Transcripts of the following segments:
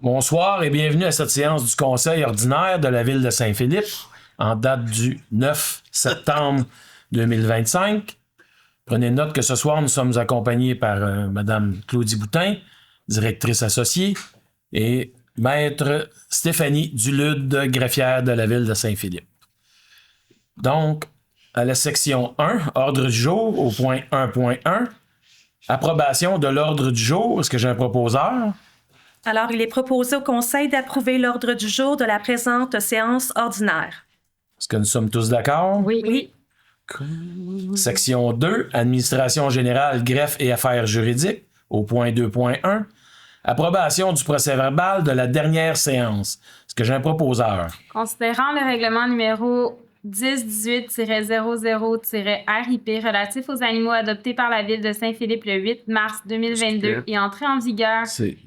Bonsoir et bienvenue à cette séance du Conseil ordinaire de la Ville de Saint-Philippe en date du 9 septembre 2025. Prenez note que ce soir, nous sommes accompagnés par Mme Claudie Boutin, directrice associée, et Maître Stéphanie Dulude, greffière de la Ville de Saint-Philippe. Donc, à la section 1, ordre du jour, au point 1.1, approbation de l'ordre du jour. Est-ce que j'ai un proposeur? Alors, il est proposé au Conseil d'approuver l'ordre du jour de la présente séance ordinaire. Est-ce que nous sommes tous d'accord? Oui. Section 2, administration générale, greffe et affaires juridiques, au point 2.1. Approbation du procès-verbal de la dernière séance. Est-ce que j'ai un proposeur? Considérant le règlement numéro 1018-00-RIP relatif aux animaux adoptés par la Ville de Saint-Philippe le 8 mars 2022 et entré en vigueur... C'est...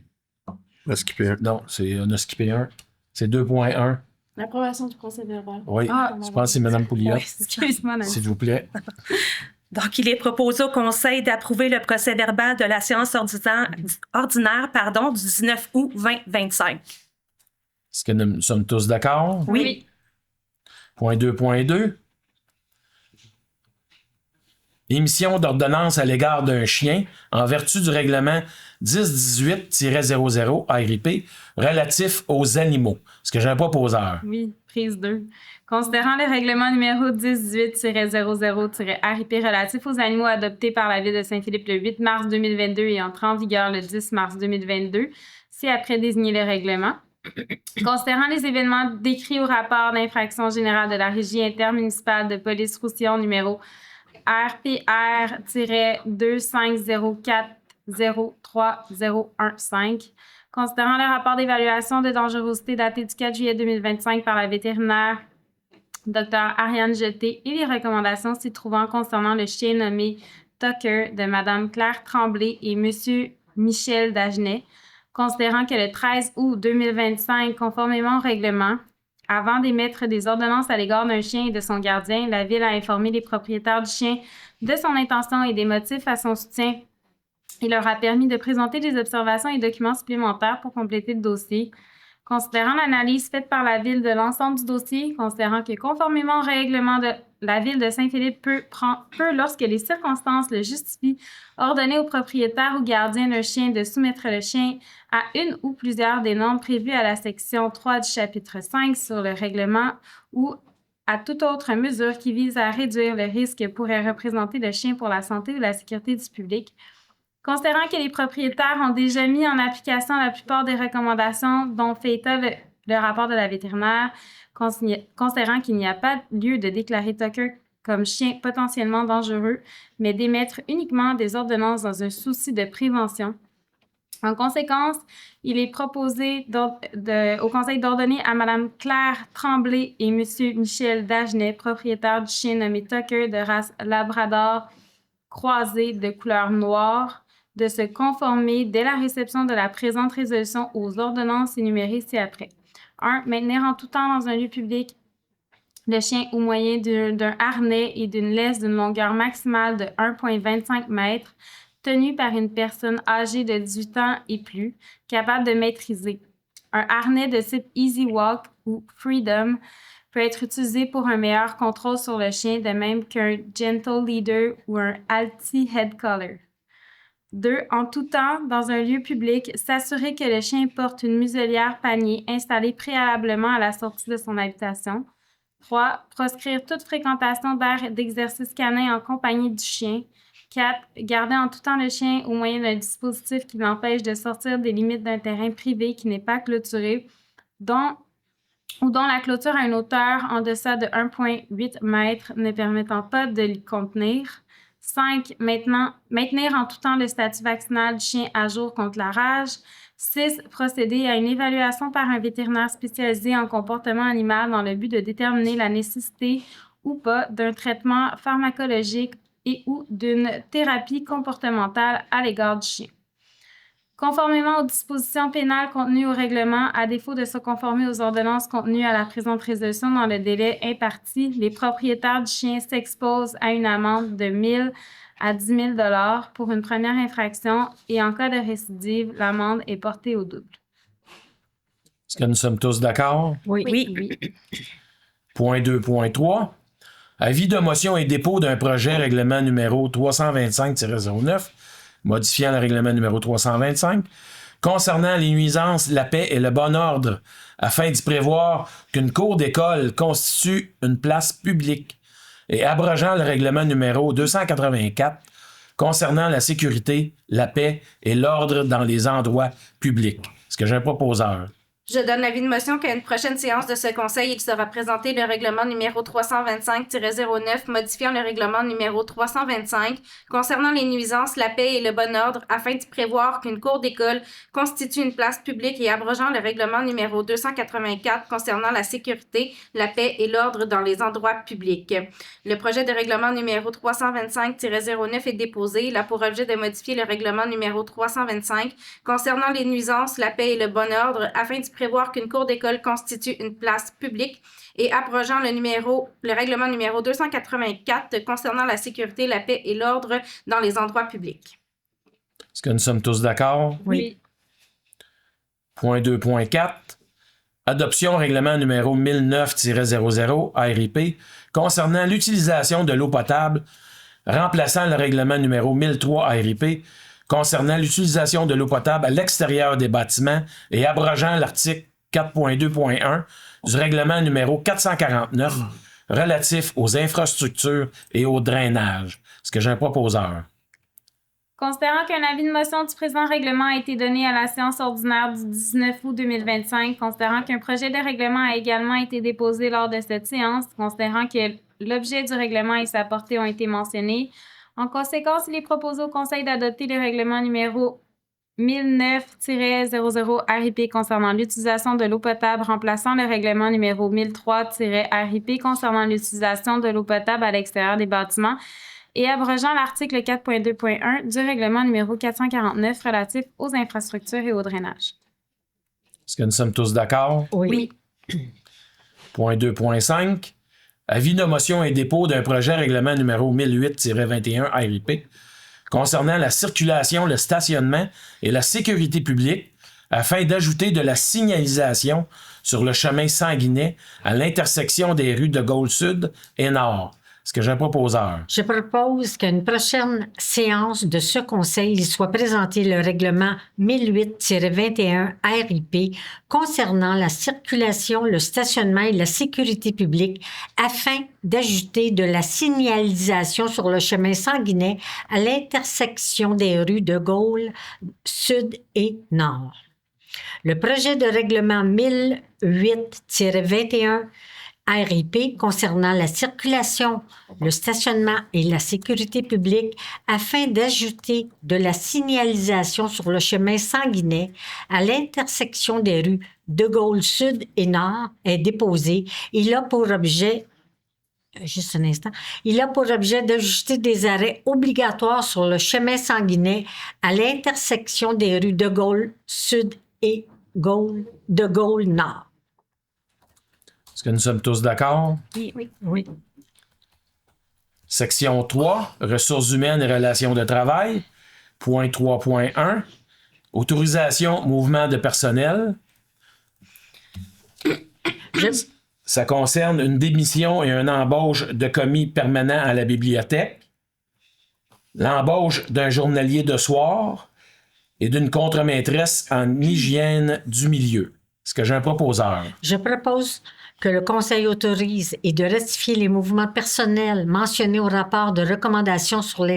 On a skippé un. Non, on a skippé un. C'est 2.1. L'approbation du procès-verbal. Oui, je pense que c'est Mme Pouliot. Oui, excuse-moi, Nancy. S'il vous plaît. Donc, il est proposé au Conseil d'approuver le procès-verbal de la séance ordinaire du 19 août 2025. Est-ce que nous sommes tous d'accord? Oui. Point 2.2. Émission d'ordonnance à l'égard d'un chien en vertu du règlement 1018-00 RIP relatif aux animaux. Est-ce que j'ai un proposeur? Oui, prise 2. Considérant le règlement numéro 1018-00-RIP relatif aux animaux adoptés par la Ville de Saint-Philippe le 8 mars 2022 et entré en vigueur le 10 mars 2022, si après désigner le règlement. Considérant les événements décrits au rapport d'infraction générale de la Régie intermunicipale de police Roussillon numéro RPR-2504-03015, considérant le rapport d'évaluation de dangerosité daté du 4 juillet 2025 par la vétérinaire Dr. Ariane Jeté et les recommandations s'y trouvant concernant le chien nommé Tucker de Mme Claire Tremblay et M. Michel Dagenet, considérant que le 13 août 2025, conformément au règlement, avant d'émettre des ordonnances à l'égard d'un chien et de son gardien, la Ville a informé les propriétaires du chien de son intention et des motifs à son soutien. Il leur a permis de présenter des observations et documents supplémentaires pour compléter le dossier. Considérant l'analyse faite par la Ville de l'ensemble du dossier, considérant que conformément au règlement de la Ville de Saint-Philippe peut, lorsque les circonstances le justifient, ordonner au propriétaire ou gardien d'un chien de soumettre le chien à une ou plusieurs des normes prévues à la section 3 du chapitre 5 sur le règlement ou à toute autre mesure qui vise à réduire le risque que pourrait représenter le chien pour la santé ou la sécurité du public. Considérant que les propriétaires ont déjà mis en application la plupart des recommandations dont fait état le rapport de la vétérinaire, considérant qu'il n'y a pas lieu de déclarer Tucker comme chien potentiellement dangereux, mais d'émettre uniquement des ordonnances dans un souci de prévention. En conséquence, il est proposé au Conseil d'ordonner à Mme Claire Tremblay et M. Michel Dagenet, propriétaires du chien nommé Tucker de race Labrador croisé de couleur noire, de se conformer dès la réception de la présente résolution aux ordonnances énumérées ci-après. 1. Maintenir en tout temps dans un lieu public le chien au moyen d'un harnais et d'une laisse d'une longueur maximale de 1,25 m, tenu par une personne âgée de 18 ans et plus, capable de maîtriser. Un harnais de type Easy Walk ou Freedom peut être utilisé pour un meilleur contrôle sur le chien, de même qu'un Gentle Leader ou un Alti Head Collar. 2. En tout temps, dans un lieu public, s'assurer que le chien porte une muselière panier installée préalablement à la sortie de son habitation. 3. Proscrire toute fréquentation d'aires d'exercice canin en compagnie du chien. 4. Garder en tout temps le chien au moyen d'un dispositif qui l'empêche de sortir des limites d'un terrain privé qui n'est pas clôturé, dont la clôture a une hauteur en deçà de 1,8 m ne permettant pas de l'y contenir. 5. Maintenir en tout temps le statut vaccinal du chien à jour contre la rage. 6. Procéder à une évaluation par un vétérinaire spécialisé en comportement animal dans le but de déterminer la nécessité ou pas d'un traitement pharmacologique et ou d'une thérapie comportementale à l'égard du chien. Conformément aux dispositions pénales contenues au règlement, à défaut de se conformer aux ordonnances contenues à la présente résolution dans le délai imparti, les propriétaires du chien s'exposent à une amende de 1 000 à 10 000 $ pour une première infraction et en cas de récidive, l'amende est portée au double. Est-ce que nous sommes tous d'accord? Oui. Point 2.3. Avis de motion et dépôt d'un projet règlement numéro 325-09, modifiant le règlement numéro 325, concernant les nuisances, la paix et le bon ordre, afin d'y prévoir qu'une cour d'école constitue une place publique, et abrogeant le règlement numéro 284, concernant la sécurité, la paix et l'ordre dans les endroits publics. Est-ce que j'ai un proposeur? Je donne l'avis de motion qu'à une prochaine séance de ce Conseil, il sera présenté le règlement numéro 325-09 modifiant le règlement numéro 325 concernant les nuisances, la paix et le bon ordre afin d'y prévoir qu'une cour d'école constitue une place publique et abrogeant le règlement numéro 284 concernant la sécurité, la paix et l'ordre dans les endroits publics. Le projet de règlement numéro 325-09 est déposé. Il a pour objet de modifier le règlement numéro 325 concernant les nuisances, la paix et le bon ordre afin d'y prévoir qu'une cour d'école constitue une place publique et abrogeant le règlement numéro 284 concernant la sécurité, la paix et l'ordre dans les endroits publics. Est-ce que nous sommes tous d'accord? Oui. Point 2.4. Adoption règlement numéro 1009-00 ARIP concernant l'utilisation de l'eau potable, remplaçant le règlement numéro 1003 ARIP concernant l'utilisation de l'eau potable à l'extérieur des bâtiments et abrogeant l'article 4.2.1 du règlement numéro 449 relatif aux infrastructures et au drainage. Est-ce que j'ai un proposeur? Considérant qu'un avis de motion du présent règlement a été donné à la séance ordinaire du 19 août 2025, considérant qu'un projet de règlement a également été déposé lors de cette séance, considérant que l'objet du règlement et sa portée ont été mentionnés, en conséquence, il est proposé au Conseil d'adopter le règlement numéro 1009-00 RIP concernant l'utilisation de l'eau potable, remplaçant le règlement numéro 1003-RIP concernant l'utilisation de l'eau potable à l'extérieur des bâtiments et abrogeant l'article 4.2.1 du règlement numéro 449 relatif aux infrastructures et au drainage. Est-ce que nous sommes tous d'accord? Oui. Point 2.5. Avis de motion et dépôt d'un projet règlement numéro 1008-21 RIP concernant la circulation, le stationnement et la sécurité publique afin d'ajouter de la signalisation sur le chemin Sanguinet à l'intersection des rues de Gaulle-Sud et Nord. Est-ce que j'ai un proposeur? Je propose qu'à une prochaine séance de ce Conseil, il soit présenté le règlement 1008-21 RIP concernant la circulation, le stationnement et la sécurité publique afin d'ajouter de la signalisation sur le chemin Sanguinet à l'intersection des rues de Gaulle, Sud et Nord. Le projet de règlement 1008-21 RIP concernant la circulation, le stationnement et la sécurité publique afin d'ajouter de la signalisation sur le chemin Sanguinet à l'intersection des rues de Gaulle Sud et Nord est déposé. Il a pour objet juste un instant. Il a pour objet d'ajouter des arrêts obligatoires sur le chemin Sanguinet à l'intersection des rues de Gaulle Sud et de Gaulle Nord. Est-ce que nous sommes tous d'accord? Oui. Section 3, ressources humaines et relations de travail. Point 3.1, autorisation, mouvement de personnel. Ça concerne une démission et une embauche de commis permanent à la bibliothèque, l'embauche d'un journalier de soir et d'une contre-maîtresse en hygiène du milieu. Est-ce que j'ai un proposeur? Je propose que le Conseil autorise et de ratifier les mouvements personnels mentionnés au rapport de recommandation sur les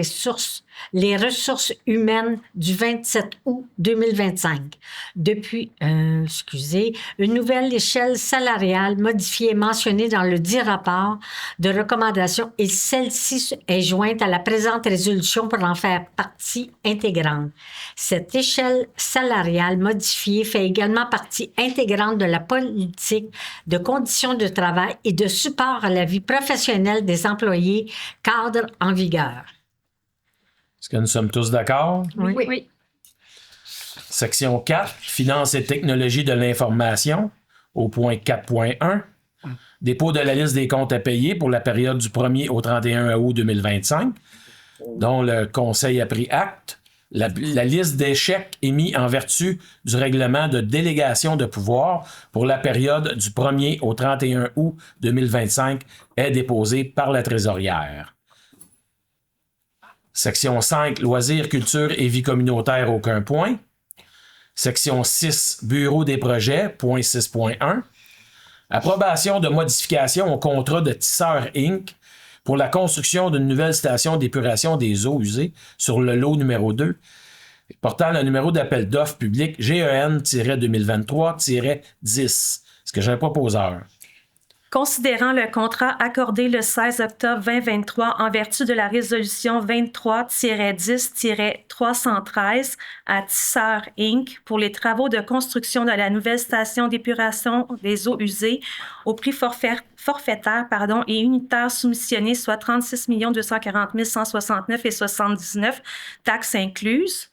ressources humaines du 27 août 2025. Depuis, une nouvelle échelle salariale modifiée est mentionnée dans le dit rapport de recommandation et celle-ci est jointe à la présente résolution pour en faire partie intégrante. Cette échelle salariale modifiée fait également partie intégrante de la politique de conditions de travail et de support à la vie professionnelle des employés cadres en vigueur. Est-ce que nous sommes tous d'accord? Oui. Section 4, finances et technologies de l'information, au point 4.1. Dépôt de la liste des comptes à payer pour la période du 1er au 31 août 2025, dont le Conseil a pris acte. La liste d'échecs émis en vertu du règlement de délégation de pouvoir pour la période du 1er au 31 août 2025 est déposée par la trésorière. Section 5, loisirs, culture et vie communautaire, aucun point. Section 6, bureau des projets, point 6.1. Approbation de modification au contrat de Tisseur Inc. pour la construction d'une nouvelle station d'épuration des eaux usées sur le lot numéro 2, portant le numéro d'appel d'offres public GEN-2023-10. Est-ce que j'ai un proposeur? Considérant le contrat accordé le 16 octobre 2023 en vertu de la résolution 23-10-313 à Tisseur Inc. pour les travaux de construction de la nouvelle station d'épuration des eaux usées au prix forfaitaire et unitaire soumissionné, soit 36 240 169,79 taxes incluses.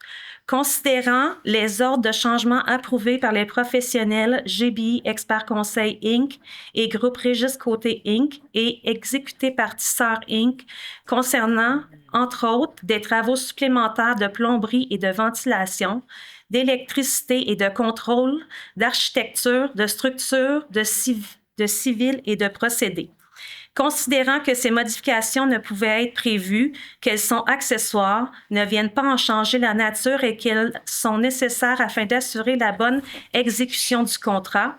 Considérant les ordres de changement approuvés par les professionnels GBI Expert Conseil Inc. et Groupe Régis Côté Inc. et exécutés par Tisseur Inc. concernant, entre autres, des travaux supplémentaires de plomberie et de ventilation, d'électricité et de contrôle, d'architecture, de structure, de civil et de procédés. Considérant que ces modifications ne pouvaient être prévues, qu'elles sont accessoires, ne viennent pas en changer la nature et qu'elles sont nécessaires afin d'assurer la bonne exécution du contrat.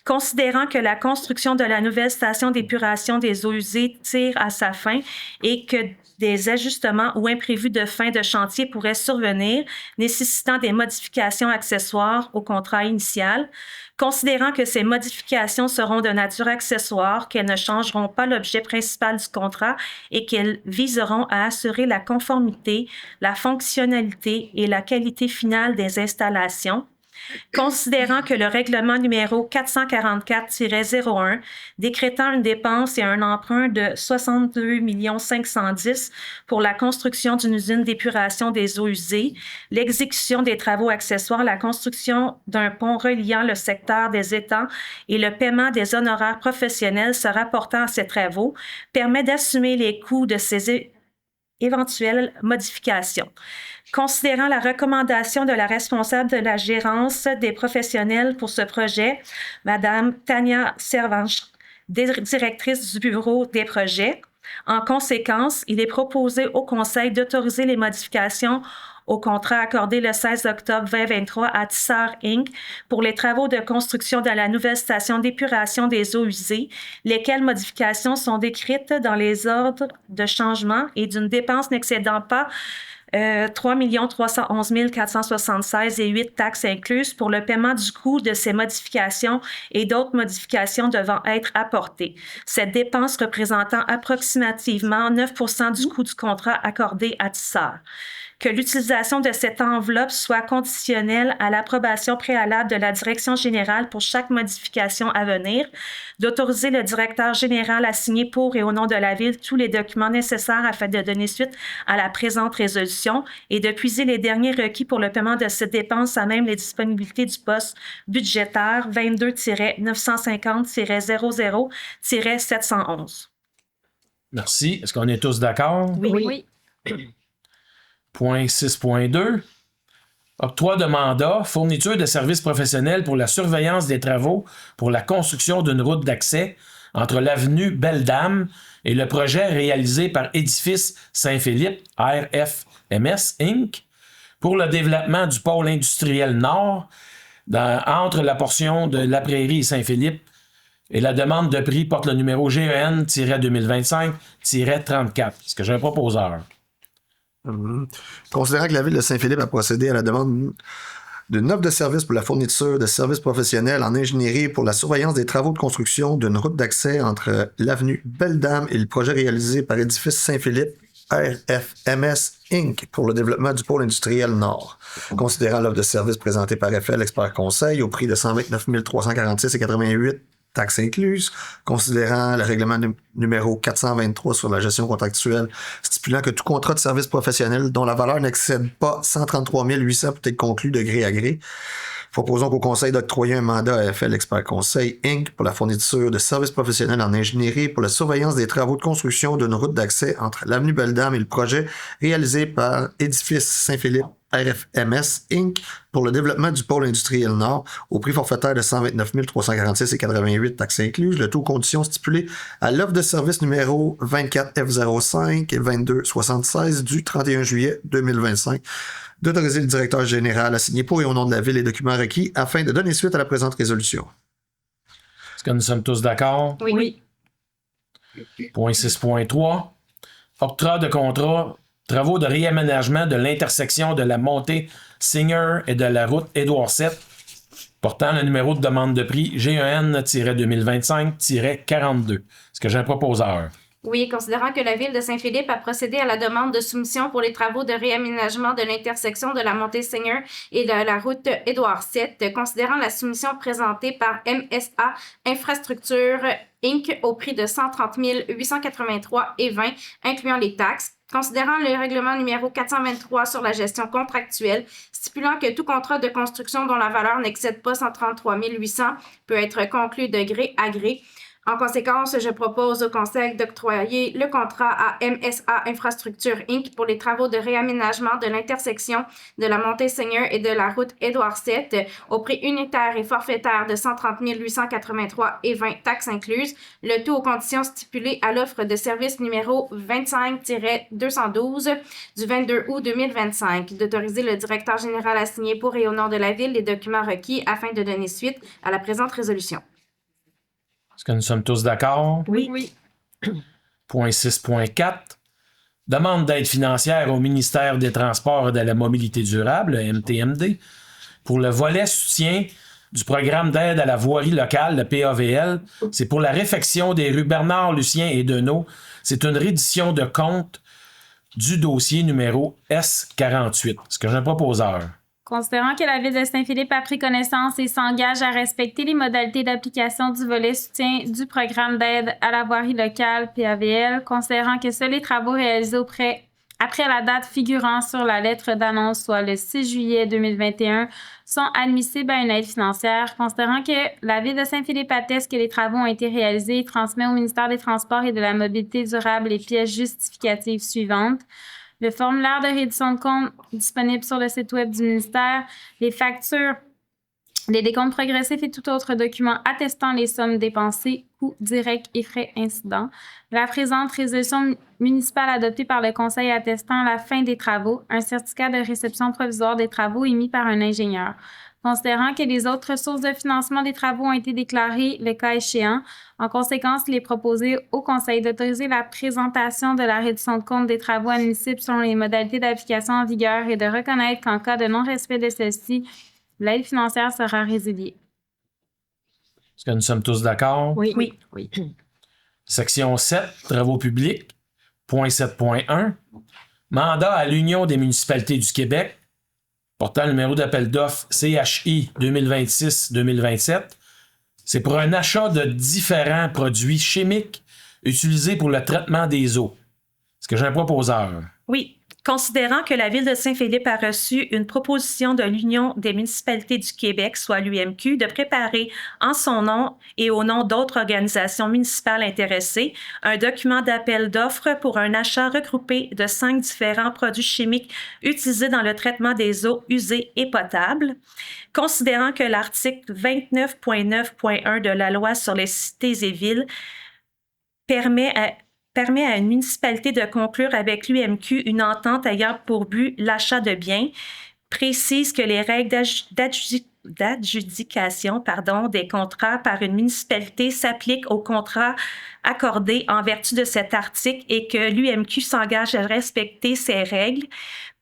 Considérant que la construction de la nouvelle station d'épuration des eaux usées tire à sa fin et que des ajustements ou imprévus de fin de chantier pourraient survenir, nécessitant des modifications accessoires au contrat initial. Considérant que ces modifications seront de nature accessoire, qu'elles ne changeront pas l'objet principal du contrat et qu'elles viseront à assurer la conformité, la fonctionnalité et la qualité finale des installations. Considérant que le règlement numéro 444-01 décrétant une dépense et un emprunt de 62 510 pour la construction d'une usine d'épuration des eaux usées, l'exécution des travaux accessoires, la construction d'un pont reliant le secteur des étangs et le paiement des honoraires professionnels se rapportant à ces travaux permet d'assumer les coûts de ces éventuelles modifications. Considérant la recommandation de la responsable de la gérance des professionnels pour ce projet, Mme Tania Servanche, directrice du bureau des projets, en conséquence, il est proposé au Conseil d'autoriser les modifications au contrat accordé le 16 octobre 2023 à Tisseur Inc. pour les travaux de construction de la nouvelle station d'épuration des eaux usées, lesquelles modifications sont décrites dans les ordres de changement et d'une dépense n'excédant pas 3 311 476 et 8 taxes incluses pour le paiement du coût de ces modifications et d'autres modifications devant être apportées. Cette dépense représentant approximativement 9 % du coût du contrat accordé à Tisseur. Que l'utilisation de cette enveloppe soit conditionnelle à l'approbation préalable de la Direction générale pour chaque modification à venir, d'autoriser le directeur général à signer pour et au nom de la Ville tous les documents nécessaires afin de donner suite à la présente résolution et de puiser les derniers requis pour le paiement de cette dépense à même les disponibilités du poste budgétaire 22-950-00-711. Merci. Est-ce qu'on est tous d'accord? Oui. Point 6.2. Octroi de mandat, fourniture de services professionnels pour la surveillance des travaux pour la construction d'une route d'accès entre l'avenue Belle-Dame et le projet réalisé par Édifice Saint-Philippe, RFMS Inc., pour le développement du pôle industriel nord entre la portion de La Prairie et Saint-Philippe. Et la demande de prix porte le numéro GEN-2025-34. Est-ce que j'ai un proposeur? Considérant que la Ville de Saint-Philippe a procédé à la demande d'une offre de service pour la fourniture de services professionnels en ingénierie pour la surveillance des travaux de construction d'une route d'accès entre l'avenue Belle-Dame et le projet réalisé par Édifice Saint-Philippe, RFMS Inc. pour le développement du pôle industriel nord. Considérant l'offre de service présentée par FL Expert Conseil au prix de 129 346,88 taxes incluses, considérant le règlement numéro 423 sur la gestion contractuelle, stipulant que tout contrat de service professionnel dont la valeur n'excède pas 133 800 peut être conclu de gré à gré. Proposons qu'au Conseil d'octroyer un mandat à FL Expert Conseil Inc. pour la fourniture de services professionnels en ingénierie pour la surveillance des travaux de construction d'une route d'accès entre l'avenue Belle-Dame et le projet réalisé par Édifice Saint-Philippe, RFMS Inc. pour le développement du pôle industriel Nord au prix forfaitaire de 129 346,88 taxes incluses, le tout condition stipulé à l'offre de service numéro 24F05 et 2276 du 31 juillet 2025, d'autoriser le directeur général à signer pour et au nom de la Ville les documents requis afin de donner suite à la présente résolution. Est-ce que nous sommes tous d'accord? Oui. Point 6.3. Octroi de contrat, travaux de réaménagement de l'intersection de la montée Singer et de la route Édouard VII, portant le numéro de demande de prix GEN-2025-42. Est-ce que j'ai un proposeur? Oui, considérant que la Ville de Saint-Philippe a procédé à la demande de soumission pour les travaux de réaménagement de l'intersection de la montée Seigneur et de la route Édouard VII, considérant la soumission présentée par MSA Infrastructure Inc. au prix de 130 883,20, incluant les taxes, considérant le règlement numéro 423 sur la gestion contractuelle, stipulant que tout contrat de construction dont la valeur n'excède pas 133 800 peut être conclu de gré à gré. En conséquence, je propose au Conseil d'octroyer le contrat à MSA Infrastructure Inc. pour les travaux de réaménagement de l'intersection de la montée Seigneur et de la route Édouard VII au prix unitaire et forfaitaire de 130 883,20 taxes incluses, le tout aux conditions stipulées à l'offre de service numéro 25-212 du 22 août 2025, d'autoriser le directeur général à signer pour et au nom de la Ville les documents requis afin de donner suite à la présente résolution. Est-ce que nous sommes tous d'accord? Oui. Point 6.4. Demande d'aide financière au ministère des Transports et de la Mobilité durable, le MTMD, pour le volet soutien du programme d'aide à la voirie locale, le PAVL. C'est pour la réfection des rues Bernard, Lucien et Deneau. C'est une reddition de compte du dossier numéro S48. Est-ce que j'ai un proposeur? Considérant que la Ville de Saint-Philippe a pris connaissance et s'engage à respecter les modalités d'application du volet soutien du programme d'aide à la voirie locale PAVL, considérant que seuls les travaux réalisés après la date figurant sur la lettre d'annonce, soit le 6 juillet 2021, sont admissibles à une aide financière, considérant que la Ville de Saint-Philippe atteste que les travaux ont été réalisés et transmet au ministère des Transports et de la Mobilité durable les pièces justificatives suivantes. Le formulaire de reddition de compte disponible sur le site web du ministère, les factures, les décomptes progressifs et tout autre document attestant les sommes dépensées, coûts directs et frais incidents. La présente résolution municipale adoptée par le Conseil attestant la fin des travaux, un certificat de réception provisoire des travaux émis par un ingénieur. Considérant que les autres sources de financement des travaux ont été déclarées le cas échéant, en conséquence, il est proposé au Conseil d'autoriser la présentation de la reddition de compte des travaux admissibles selon les modalités d'application en vigueur et de reconnaître qu'en cas de non-respect de celle-ci, l'aide financière sera résiliée. Est-ce que nous sommes tous d'accord? Oui. Section 7, travaux publics. Point 7.1. Mandat à l'Union des municipalités du Québec, portant le numéro d'appel d'offres CHI 2026-2027. C'est pour un achat de différents produits chimiques utilisés pour le traitement des eaux. Est-ce que j'ai un proposeur? Oui. Considérant que la Ville de Saint-Philippe a reçu une proposition de l'Union des municipalités du Québec, soit l'UMQ, de préparer en son nom et au nom d'autres organisations municipales intéressées un document d'appel d'offres pour un achat regroupé de 5 différents produits chimiques utilisés dans le traitement des eaux usées et potables, considérant que l'article 29.9.1 de la Loi sur les cités et villes permet à une municipalité de conclure avec l'UMQ une entente ayant pour but l'achat de biens, précise que les règles d'adjudication des contrats par une municipalité s'appliquent aux contrats accordés en vertu de cet article et que l'UMQ s'engage à respecter ces règles,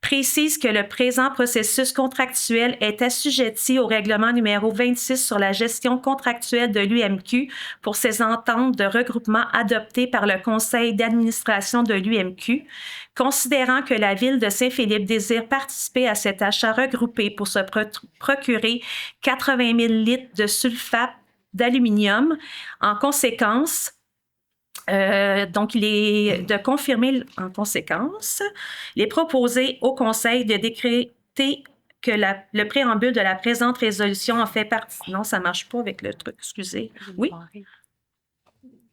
précise que le présent processus contractuel est assujetti au règlement numéro 26 sur la gestion contractuelle de l'UMQ pour ces ententes de regroupement adoptées par le conseil d'administration de l'UMQ, considérant que la Ville de Saint-Philippe désire participer à cet achat regroupé pour se procurer 80 000 litres de sulfate d'aluminium. En conséquence, donc, il est de confirmer en conséquence, il est proposé au Conseil de décréter que le préambule de la présente résolution en fait partie. Non, ça ne marche pas avec le truc, excusez. Oui?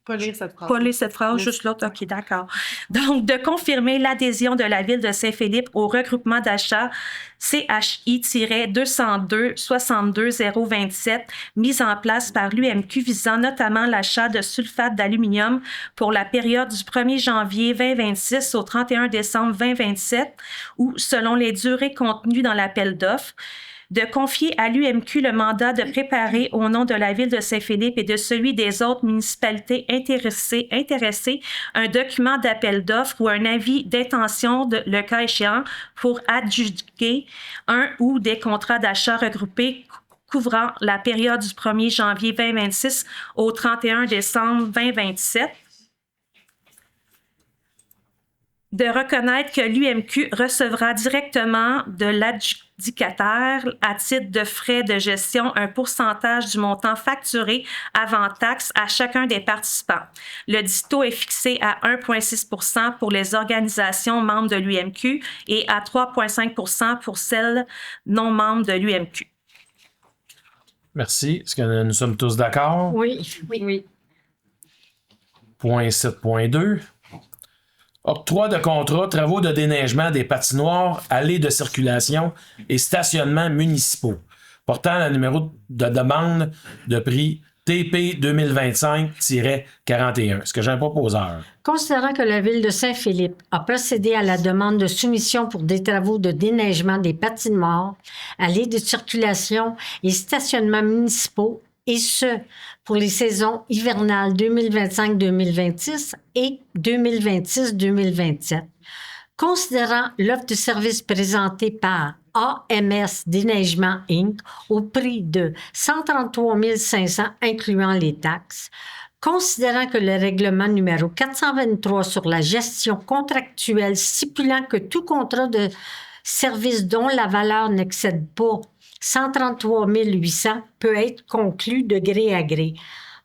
Pas lire cette phrase. Pas lire cette phrase, juste l'autre. OK, d'accord. Donc, de confirmer l'adhésion de la Ville de Saint-Philippe au regroupement d'achat CHI-202-62-027 mis en place par l'UMQ visant notamment l'achat de sulfate d'aluminium pour la période du 1er janvier 2026 au 31 décembre 2027 ou selon les durées contenues dans l'appel d'offres, de confier à l'UMQ le mandat de préparer au nom de la Ville de Saint-Philippe et de celui des autres municipalités intéressées un document d'appel d'offres ou un avis d'intention, le cas échéant, pour adjudiquer un ou des contrats d'achat regroupés couvrant la période du 1er janvier 2026 au 31 décembre 2027. De reconnaître que l'UMQ recevra directement de l'adjudicataire à titre de frais de gestion un pourcentage du montant facturé avant taxe à chacun des participants. Le dit taux est fixé à 1,6 % pour les organisations membres de l'UMQ et à 3,5 % pour celles non membres de l'UMQ. Merci. Est-ce que nous sommes tous d'accord? Oui. Oui. Point 7.2. Octroi de contrat, travaux de déneigement des patinoires, allées de circulation et stationnements municipaux, portant le numéro de demande de prix TP 2025-41. Est-ce que j'ai un proposeur? Considérant que la Ville de Saint-Philippe a procédé à la demande de soumission pour des travaux de déneigement des patinoires, allées de circulation et stationnements municipaux, et ce, pour les saisons hivernales 2025-2026 et 2026-2027. Considérant l'offre de service présentée par AMS Déneigement Inc. au prix de 133 500 incluant les taxes, considérant que le règlement numéro 423 sur la gestion contractuelle stipulant que tout contrat de service dont la valeur n'excède pas 133 800 peut être conclu de gré à gré.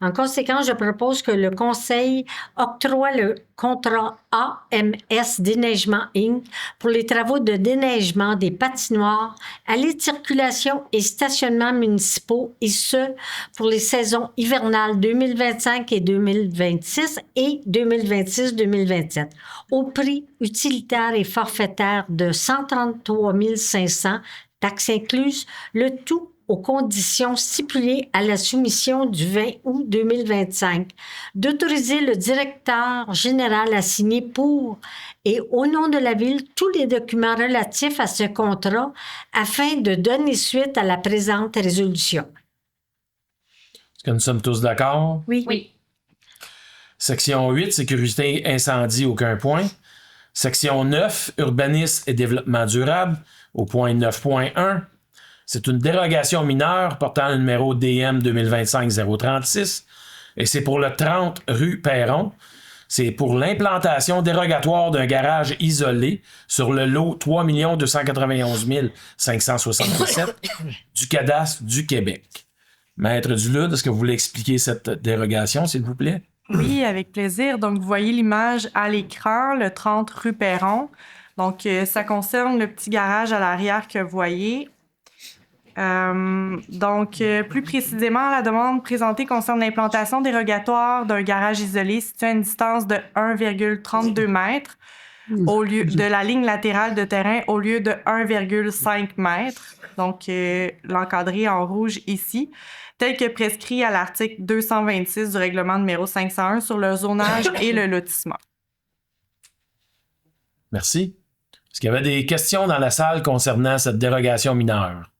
En conséquence, je propose que le Conseil octroie le contrat AMS Déneigement Inc. pour les travaux de déneigement des patinoires, allées de circulation et stationnements municipaux, et ce, pour les saisons hivernales 2025 et 2026 et 2026-2027, au prix utilitaire et forfaitaire de 133 500, taxes incluses, le tout aux conditions stipulées à la soumission du 20 août 2025, d'autoriser le directeur général à signer pour et au nom de la Ville tous les documents relatifs à ce contrat afin de donner suite à la présente résolution. Est-ce que nous sommes tous d'accord? Oui. Section 8, sécurité incendie, aucun point. Section 9, urbanisme et développement durable, au point 9.1. C'est une dérogation mineure portant le numéro DM 2025-036 et c'est pour le 30 rue Perron. C'est pour l'implantation dérogatoire d'un garage isolé sur le lot 3 291 567 du cadastre du Québec. Maître Dulude, est-ce que vous voulez expliquer cette dérogation, s'il vous plaît? Oui, avec plaisir. Donc, vous voyez l'image à l'écran, le 30 rue Perron. Donc, ça concerne le petit garage à l'arrière que vous voyez. Plus précisément, la demande présentée concerne l'implantation dérogatoire d'un garage isolé situé à une distance de 1,32 mètres au lieu de la ligne latérale de terrain au lieu de 1,5 mètres. Donc, l'encadré en rouge ici, tel que prescrit à l'article 226 du règlement numéro 501 sur le zonage et le lotissement. Merci. Est-ce qu'il y avait des questions dans la salle concernant cette dérogation mineure?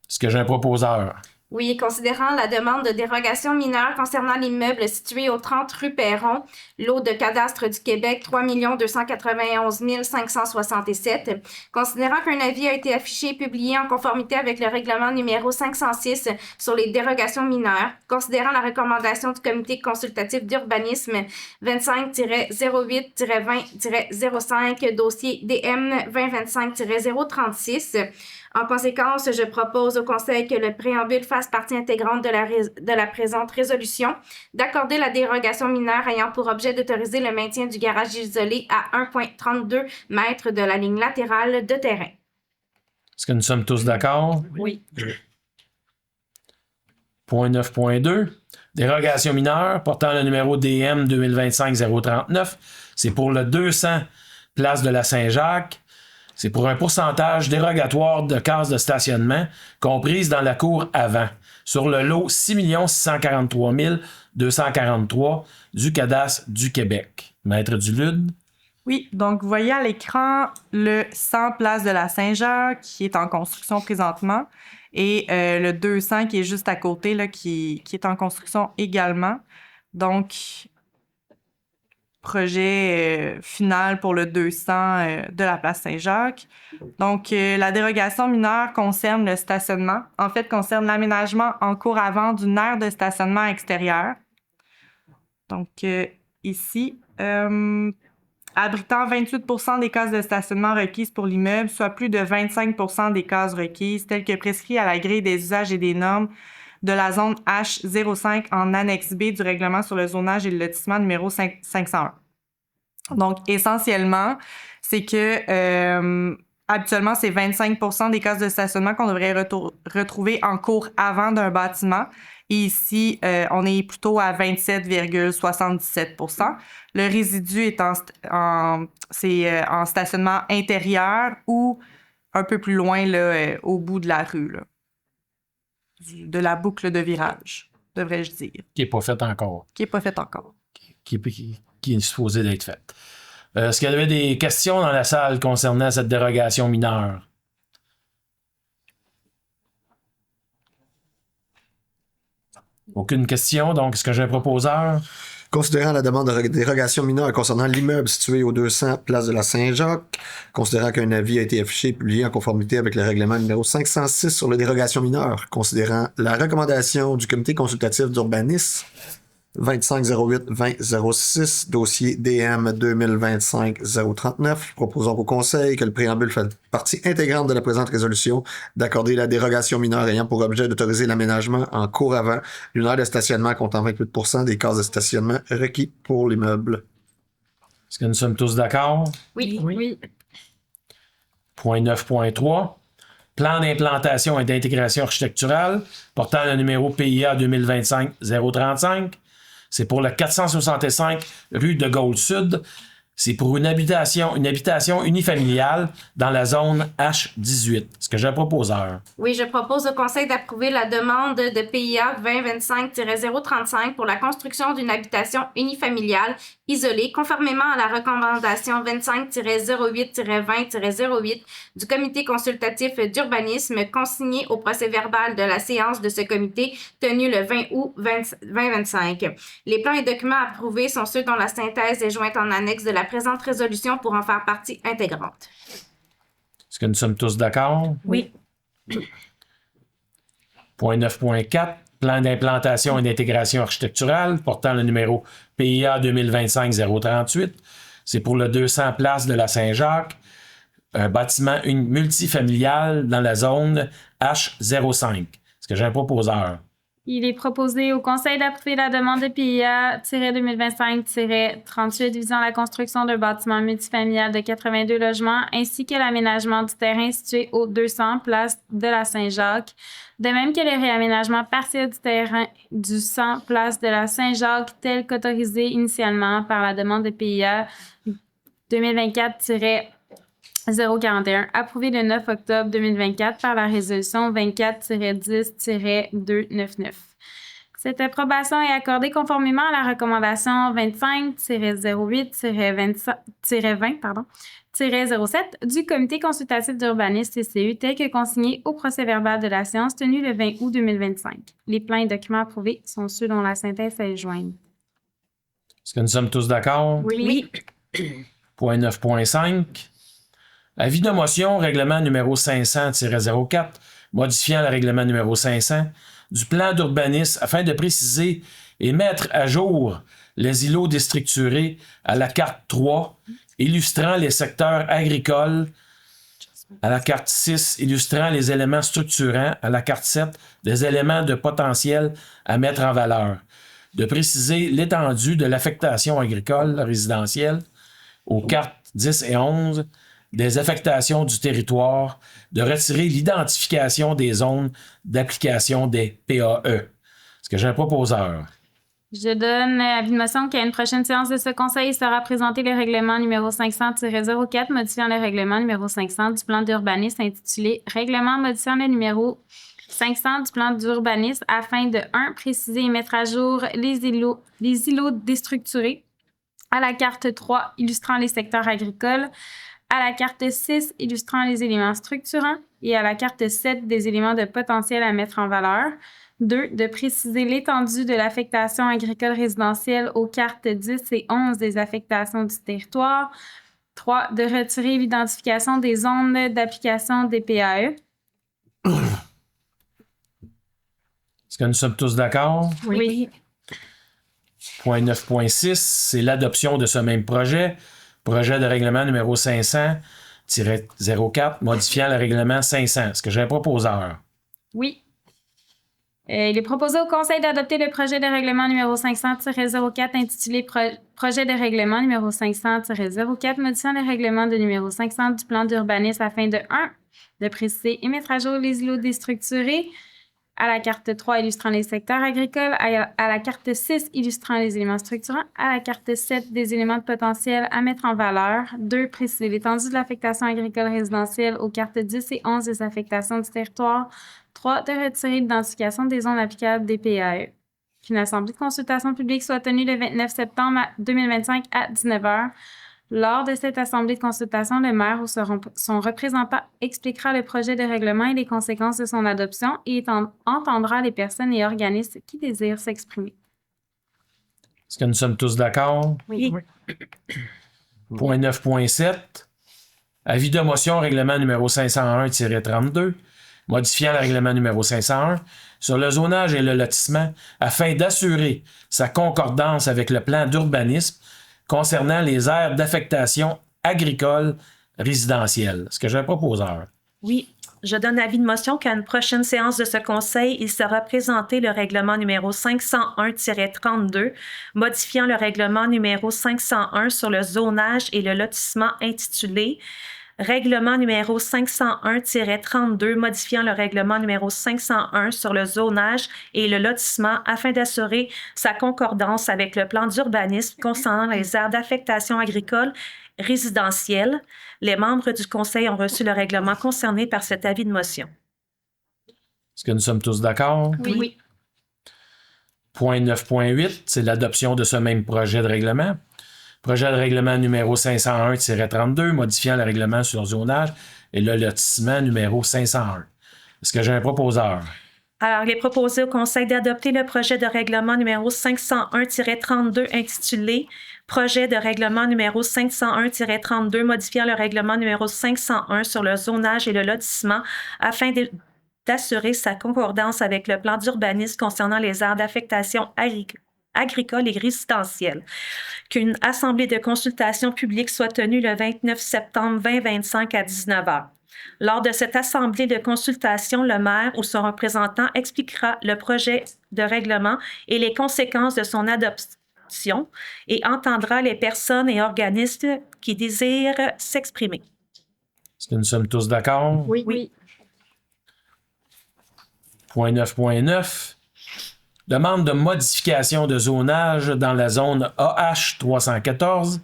Est-ce que j'ai un proposeur? Oui, considérant la demande de dérogation mineure concernant l'immeuble situé au 30 rue Perron, lot de cadastre du Québec 3 291 567, considérant qu'un avis a été affiché et publié en conformité avec le règlement numéro 506 sur les dérogations mineures, considérant la recommandation du comité consultatif d'urbanisme 25-08-20-05, dossier DM 2025-036, en conséquence, je propose au Conseil que le préambule fasse partie intégrante de la présente résolution, d'accorder la dérogation mineure ayant pour objet d'autoriser le maintien du garage isolé à 1,32 mètres de la ligne latérale de terrain. Est-ce que nous sommes tous d'accord? Oui. Point 9.2. Dérogation mineure portant le numéro DM 2025-039. C'est pour le 200 place de la Saint-Jacques. C'est pour un pourcentage dérogatoire de cases de stationnement comprises dans la cour avant, sur le lot 6 643 243 du cadastre du Québec. Maître Dulude. Oui, donc vous voyez à l'écran le 100 place de la Saint-Jacques qui est en construction présentement et le 200 qui est juste à côté là, qui est en construction également. Donc, projet final pour le 200 de la place Saint-Jacques. Donc, la dérogation mineure concerne le stationnement. En fait, concerne l'aménagement en cour avant d'une aire de stationnement extérieure. Donc, ici, abritant 28 % des cases de stationnement requises pour l'immeuble, soit plus de 25 % des cases requises, telles que prescrit à la grille des usages et des normes de la zone H05 en annexe B du règlement sur le zonage et le lotissement numéro 501. Donc, essentiellement, c'est que habituellement, c'est 25 % des cases de stationnement qu'on devrait retrouver en cours avant d'un bâtiment. Et ici, on est plutôt à 27,77 %. Le résidu est en stationnement intérieur ou un peu plus loin, là, au bout de la rue, là. De la boucle de virage, devrais-je dire. Qui n'est pas faite encore. Qui n'est pas faite encore. Qui est supposée d'être faite. Est-ce qu'il y avait des questions dans la salle concernant cette dérogation mineure? Aucune question, donc est-ce que j'ai un proposeur? Considérant la demande de dérogation mineure concernant l'immeuble situé au 200 place de la Saint-Jacques, considérant qu'un avis a été affiché et publié en conformité avec le règlement numéro 506 sur les dérogations mineures, considérant la recommandation du comité consultatif d'urbanisme 2508-2006, dossier DM 2025-039, proposons au Conseil que le préambule fait partie intégrante de la présente résolution d'accorder la dérogation mineure ayant pour objet d'autoriser l'aménagement en cour avant d'une aire de stationnement comptant 28 % des cases de stationnement requis pour l'immeuble. Est-ce que nous sommes tous d'accord? Oui. Point 9.3. Plan d'implantation et d'intégration architecturale portant le numéro PIA 2025-035. C'est pour le 465 rue de Gaulle-Sud. C'est pour une habitation unifamiliale dans la zone H18. Est-ce que j'ai un proposeur? Oui, je propose au Conseil d'approuver la demande de PIA 2025-035 pour la construction d'une habitation unifamiliale isolée, conformément à la recommandation 25-08-20-08 du Comité consultatif d'urbanisme consigné au procès-verbal de la séance de ce comité tenue le 20 août 2025. Les plans et documents approuvés sont ceux dont la synthèse est jointe en annexe de la présente résolution pour en faire partie intégrante. Est-ce que nous sommes tous d'accord? Oui. Point 9.4. Plan d'implantation et d'intégration architecturale portant le numéro PIA 2025-038. C'est pour le 200 place de la Saint-Jacques, un bâtiment multifamilial dans la zone H05. Est-ce que j'ai un proposeur? Il est proposé au Conseil d'approuver la demande de PIA-2025-38 visant la construction d'un bâtiment multifamilial de 82 logements ainsi que l'aménagement du terrain situé au 200 place de la Saint-Jacques, de même que le réaménagement partiel du terrain du 100 place de la Saint-Jacques tel qu'autorisé initialement par la demande de PIA 2024-041, approuvé le 9 octobre 2024 par la résolution 24-10-299. Cette approbation est accordée conformément à la recommandation 25-08-20-07 du Comité consultatif d'urbanisme CCU tel que consigné au procès-verbal de la séance tenue le 20 août 2025. Les plans et documents approuvés sont ceux dont la synthèse est jointe. Est-ce que nous sommes tous d'accord? Oui. Point 9.5. Avis de motion, règlement numéro 500-04, modifiant le règlement numéro 500 du plan d'urbanisme afin de préciser et mettre à jour les îlots déstructurés à la carte 3, illustrant les secteurs agricoles, à la carte 6, illustrant les éléments structurants, à la carte 7, des éléments de potentiel à mettre en valeur, de préciser l'étendue de l'affectation agricole résidentielle aux cartes 10 et 11, des affectations du territoire, de retirer l'identification des zones d'application des PAE, Est-ce que j'ai un proposeur? Je donne avis de motion qu'à une prochaine séance de ce conseil, il sera présenté le règlement numéro 500-04 modifiant le règlement numéro 500 du plan d'urbanisme intitulé « Règlement modifiant le numéro 500 du plan d'urbanisme afin de 1. Préciser et mettre à jour les îlots déstructurés à la carte 3 illustrant les secteurs agricoles, à la carte 6 illustrant les éléments structurants et à la carte 7 des éléments de potentiel à mettre en valeur. 2. De préciser l'étendue de l'affectation agricole résidentielle aux cartes 10 et 11 des affectations du territoire. 3. De retirer l'identification des zones d'application des PAE. Est-ce que nous sommes tous d'accord? Oui. Point 9.6, c'est l'adoption de ce même projet. Projet de règlement numéro 500-04, modifiant le règlement 500. Est-ce que j'ai un proposeur? Oui. Il est proposé au Conseil d'adopter le projet de règlement numéro 500-04 intitulé Projet de règlement numéro 500-04 modifiant le règlement de numéro 500 du plan d'urbanisme afin de 1. De préciser et mettre à jour les îlots déstructurés à la carte 3 illustrant les secteurs agricoles, à la carte 6 illustrant les éléments structurants, à la carte 7 des éléments de potentiel à mettre en valeur. 2. Préciser l'étendue de l'affectation agricole résidentielle aux cartes 10 et 11 des affectations du territoire. 3. De retirer l'identification des zones applicables des PAE. Qu'une assemblée de consultation publique soit tenue le 29 septembre 2025 à 19h. Lors de cette assemblée de consultation, le maire ou son représentant expliquera le projet de règlement et les conséquences de son adoption et entendra les personnes et organismes qui désirent s'exprimer. Est-ce que nous sommes tous d'accord? Oui. Point 9.7, avis de motion règlement numéro 501-32, modifiant le règlement numéro 501 sur le zonage et le lotissement afin d'assurer sa concordance avec le plan d'urbanisme concernant les aires d'affectation agricole résidentielle. Est-ce que j'ai un proposeur? Oui. Je donne avis de motion qu'à une prochaine séance de ce conseil, il sera présenté le règlement numéro 501-32, modifiant le règlement numéro 501 sur le zonage et le lotissement intitulé Règlement numéro 501-32, modifiant le règlement numéro 501 sur le zonage et le lotissement afin d'assurer sa concordance avec le plan d'urbanisme concernant les aires d'affectation agricole résidentielle. Les membres du Conseil ont reçu le règlement concerné par cet avis de motion. Est-ce que nous sommes tous d'accord? Oui. Point 9.8, c'est l'adoption de ce même projet de règlement. Projet de règlement numéro 501-32, modifiant le règlement sur le zonage et le lotissement numéro 501. Est-ce que j'ai un proposeur? Alors, il est proposé au Conseil d'adopter le projet de règlement numéro 501-32 intitulé Projet de règlement numéro 501-32 modifiant le règlement numéro 501 sur le zonage et le lotissement afin d'assurer sa concordance avec le plan d'urbanisme concernant les aires d'affectation agricole et résidentielle. Qu'une assemblée de consultation publique soit tenue le 29 septembre 2025 à 19h. Lors de cette assemblée de consultation, le maire ou son représentant expliquera le projet de règlement et les conséquences de son adoption et entendra les personnes et organismes qui désirent s'exprimer. Est-ce que nous sommes tous d'accord? Oui. Point 9.9. Demande de modification de zonage dans la zone AH 314.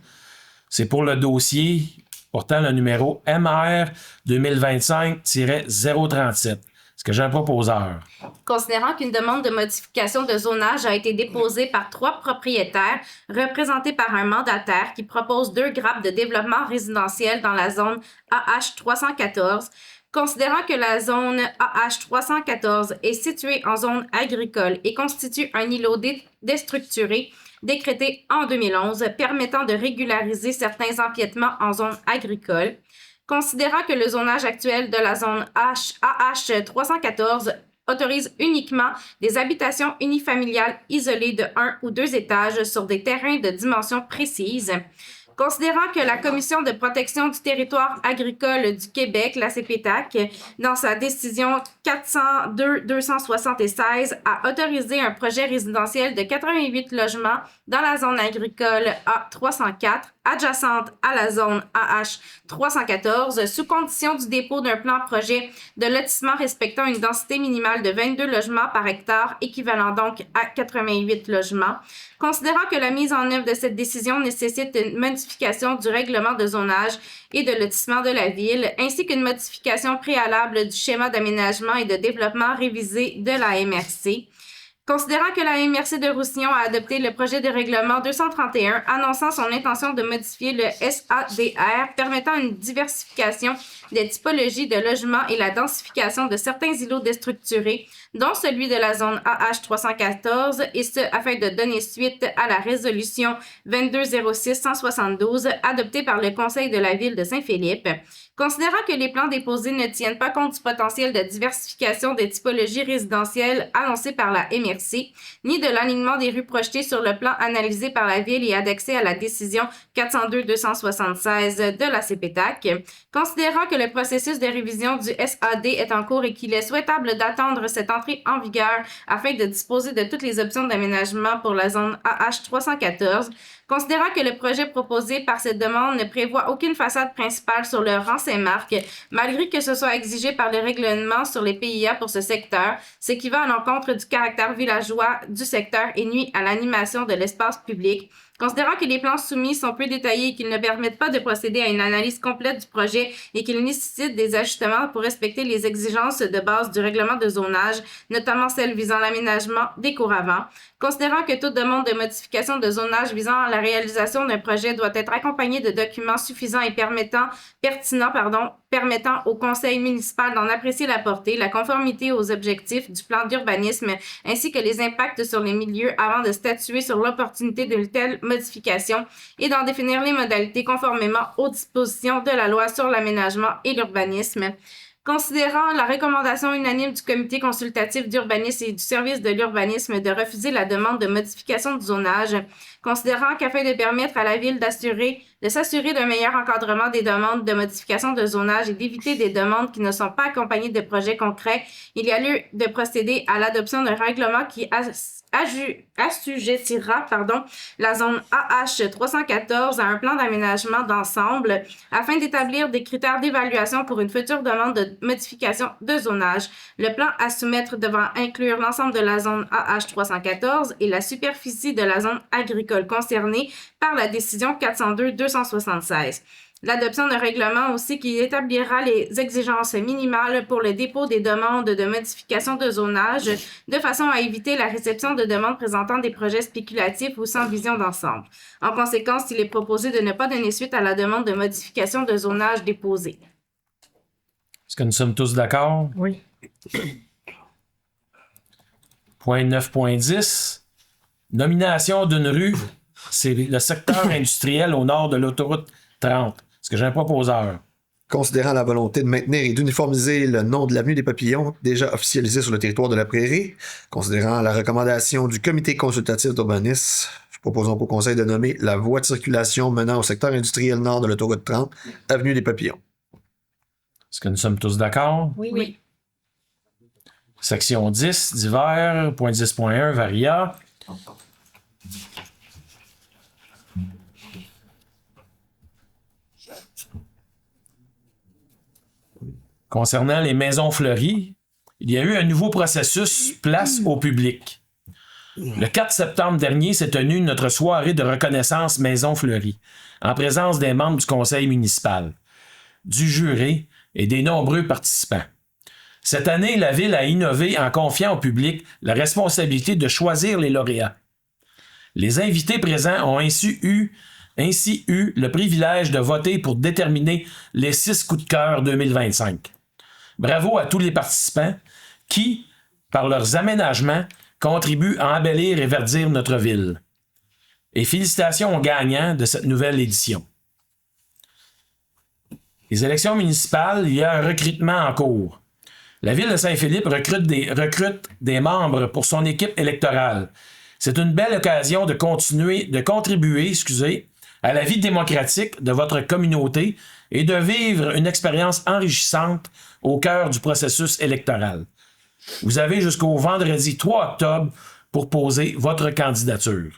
C'est pour le dossier portant le numéro MR 2025-037. Est-ce que j'ai un proposeur? Considérant qu'une demande de modification de zonage a été déposée par 3 propriétaires représentés par un mandataire qui propose 2 grappes de développement résidentiel dans la zone AH 314, considérant que la zone AH 314 est située en zone agricole et constitue un îlot déstructuré décrété en 2011 permettant de régulariser certains empiètements en zone agricole, considérant que le zonage actuel de la zone AH 314 autorise uniquement des habitations unifamiliales isolées de 1 ou 2 étages sur des terrains de dimensions précises, Considérant que la Commission de protection du territoire agricole du Québec, la CPTAC, dans sa décision 402-276, a autorisé un projet résidentiel de 88 logements dans la zone agricole A304, adjacente à la zone AH 314, sous condition du dépôt d'un plan projet de lotissement respectant une densité minimale de 22 logements par hectare, équivalent donc à 88 logements. Considérant que la mise en œuvre de cette décision nécessite une modification du règlement de zonage et de lotissement de la ville, ainsi qu'une modification préalable du schéma d'aménagement et de développement révisé de la MRC. Considérant que la MRC de Roussillon a adopté le projet de règlement 231 annonçant son intention de modifier le SADR permettant une diversification des typologies de logements et la densification de certains îlots déstructurés, dont celui de la zone AH 314, et ce, afin de donner suite à la résolution 2206-172 adoptée par le Conseil de la Ville de Saint-Philippe. Considérant que les plans déposés ne tiennent pas compte du potentiel de diversification des typologies résidentielles annoncées par la MRC, ni de l'alignement des rues projetées sur le plan analysé par la Ville et annexé à la décision 402-276 de la CPTAC, considérant que le processus de révision du SAD est en cours et qu'il est souhaitable d'attendre cette entrée en vigueur afin de disposer de toutes les options d'aménagement pour la zone AH 314, considérant que le projet proposé par cette demande ne prévoit aucune façade principale sur le rang Saint-Marc, malgré que ce soit exigé par le règlement sur les PIA pour ce secteur, ce qui va à l'encontre du caractère villageois du secteur et nuit à l'animation de l'espace public. Considérant que les plans soumis sont peu détaillés et qu'ils ne permettent pas de procéder à une analyse complète du projet et qu'ils nécessitent des ajustements pour respecter les exigences de base du règlement de zonage, notamment celles visant l'aménagement des cours avant. Considérant que toute demande de modification de zonage visant à la réalisation d'un projet doit être accompagnée de documents suffisants et permettant au conseil municipal d'en apprécier la portée, la conformité aux objectifs du plan d'urbanisme ainsi que les impacts sur les milieux avant de statuer sur l'opportunité de telle modification et d'en définir les modalités conformément aux dispositions de la loi sur l'aménagement et l'urbanisme. Considérant la recommandation unanime du Comité consultatif d'urbanisme et du service de l'urbanisme de refuser la demande de modification du zonage, considérant qu'afin de permettre à la Ville de s'assurer d'un meilleur encadrement des demandes de modification de zonage et d'éviter des demandes qui ne sont pas accompagnées de projets concrets, il y a lieu de procéder à l'adoption d'un règlement qui assujettira la zone AH 314 à un plan d'aménagement d'ensemble afin d'établir des critères d'évaluation pour une future demande de modification de zonage. Le plan à soumettre devra inclure l'ensemble de la zone AH 314 et la superficie de la zone agricole concernée par la décision 402-276. L'adoption d'un règlement aussi qui établira les exigences minimales pour le dépôt des demandes de modification de zonage de façon à éviter la réception de demandes présentant des projets spéculatifs ou sans vision d'ensemble. En conséquence, il est proposé de ne pas donner suite à la demande de modification de zonage déposée. Est-ce que nous sommes tous d'accord? Oui. Point 9.10. Nomination d'une rue. C'est le secteur industriel au nord de l'autoroute 30. Est-ce que j'ai un proposeur? Considérant la volonté de maintenir et d'uniformiser le nom de l'avenue des Papillons, déjà officialisé sur le territoire de la Prairie, considérant la recommandation du Comité consultatif d'urbanisme, proposons au Conseil de nommer la voie de circulation menant au secteur industriel nord de l'autoroute 30, avenue des Papillons. Est-ce que nous sommes tous d'accord? Oui. Section 10, divers, point 10.1, varia. Concernant les maisons fleuries, il y a eu un nouveau processus place au public. Le 4 septembre dernier s'est tenue notre soirée de reconnaissance Maisons fleuries, en présence des membres du conseil municipal, du jury et des nombreux participants. Cette année, la Ville a innové en confiant au public la responsabilité de choisir les lauréats. Les invités présents ont ainsi eu le privilège de voter pour déterminer les 6 coups de cœur 2025. Bravo à tous les participants qui, par leurs aménagements, contribuent à embellir et verdir notre ville. Et félicitations aux gagnants de cette nouvelle édition. Les élections municipales, il y a un recrutement en cours. La Ville de Saint-Philippe recrute des membres pour son équipe électorale. C'est une belle occasion de contribuer à la vie démocratique de votre communauté et de vivre une expérience enrichissante au cœur du processus électoral. Vous avez jusqu'au vendredi 3 octobre pour poser votre candidature.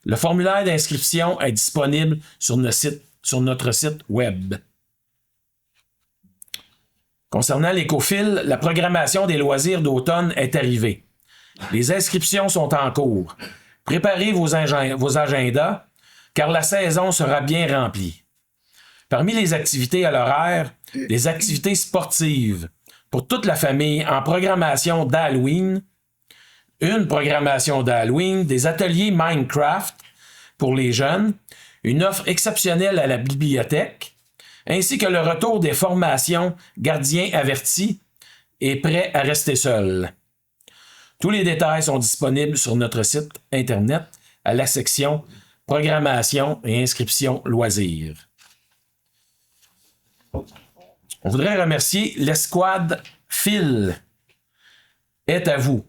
Le formulaire d'inscription est disponible sur notre site web. Concernant l'écophile, la programmation des loisirs d'automne est arrivée. Les inscriptions sont en cours. Préparez vos agendas, car la saison sera bien remplie. Parmi les activités à l'horaire, des activités sportives pour toute la famille en programmation d'Halloween, une programmation d'Halloween, des ateliers Minecraft pour les jeunes, une offre exceptionnelle à la bibliothèque, ainsi que le retour des formations gardiens avertis et prêts à rester seuls. Tous les détails sont disponibles sur notre site Internet à la section Programmation et inscription loisirs. On voudrait remercier l'escouade Phil. Est à vous.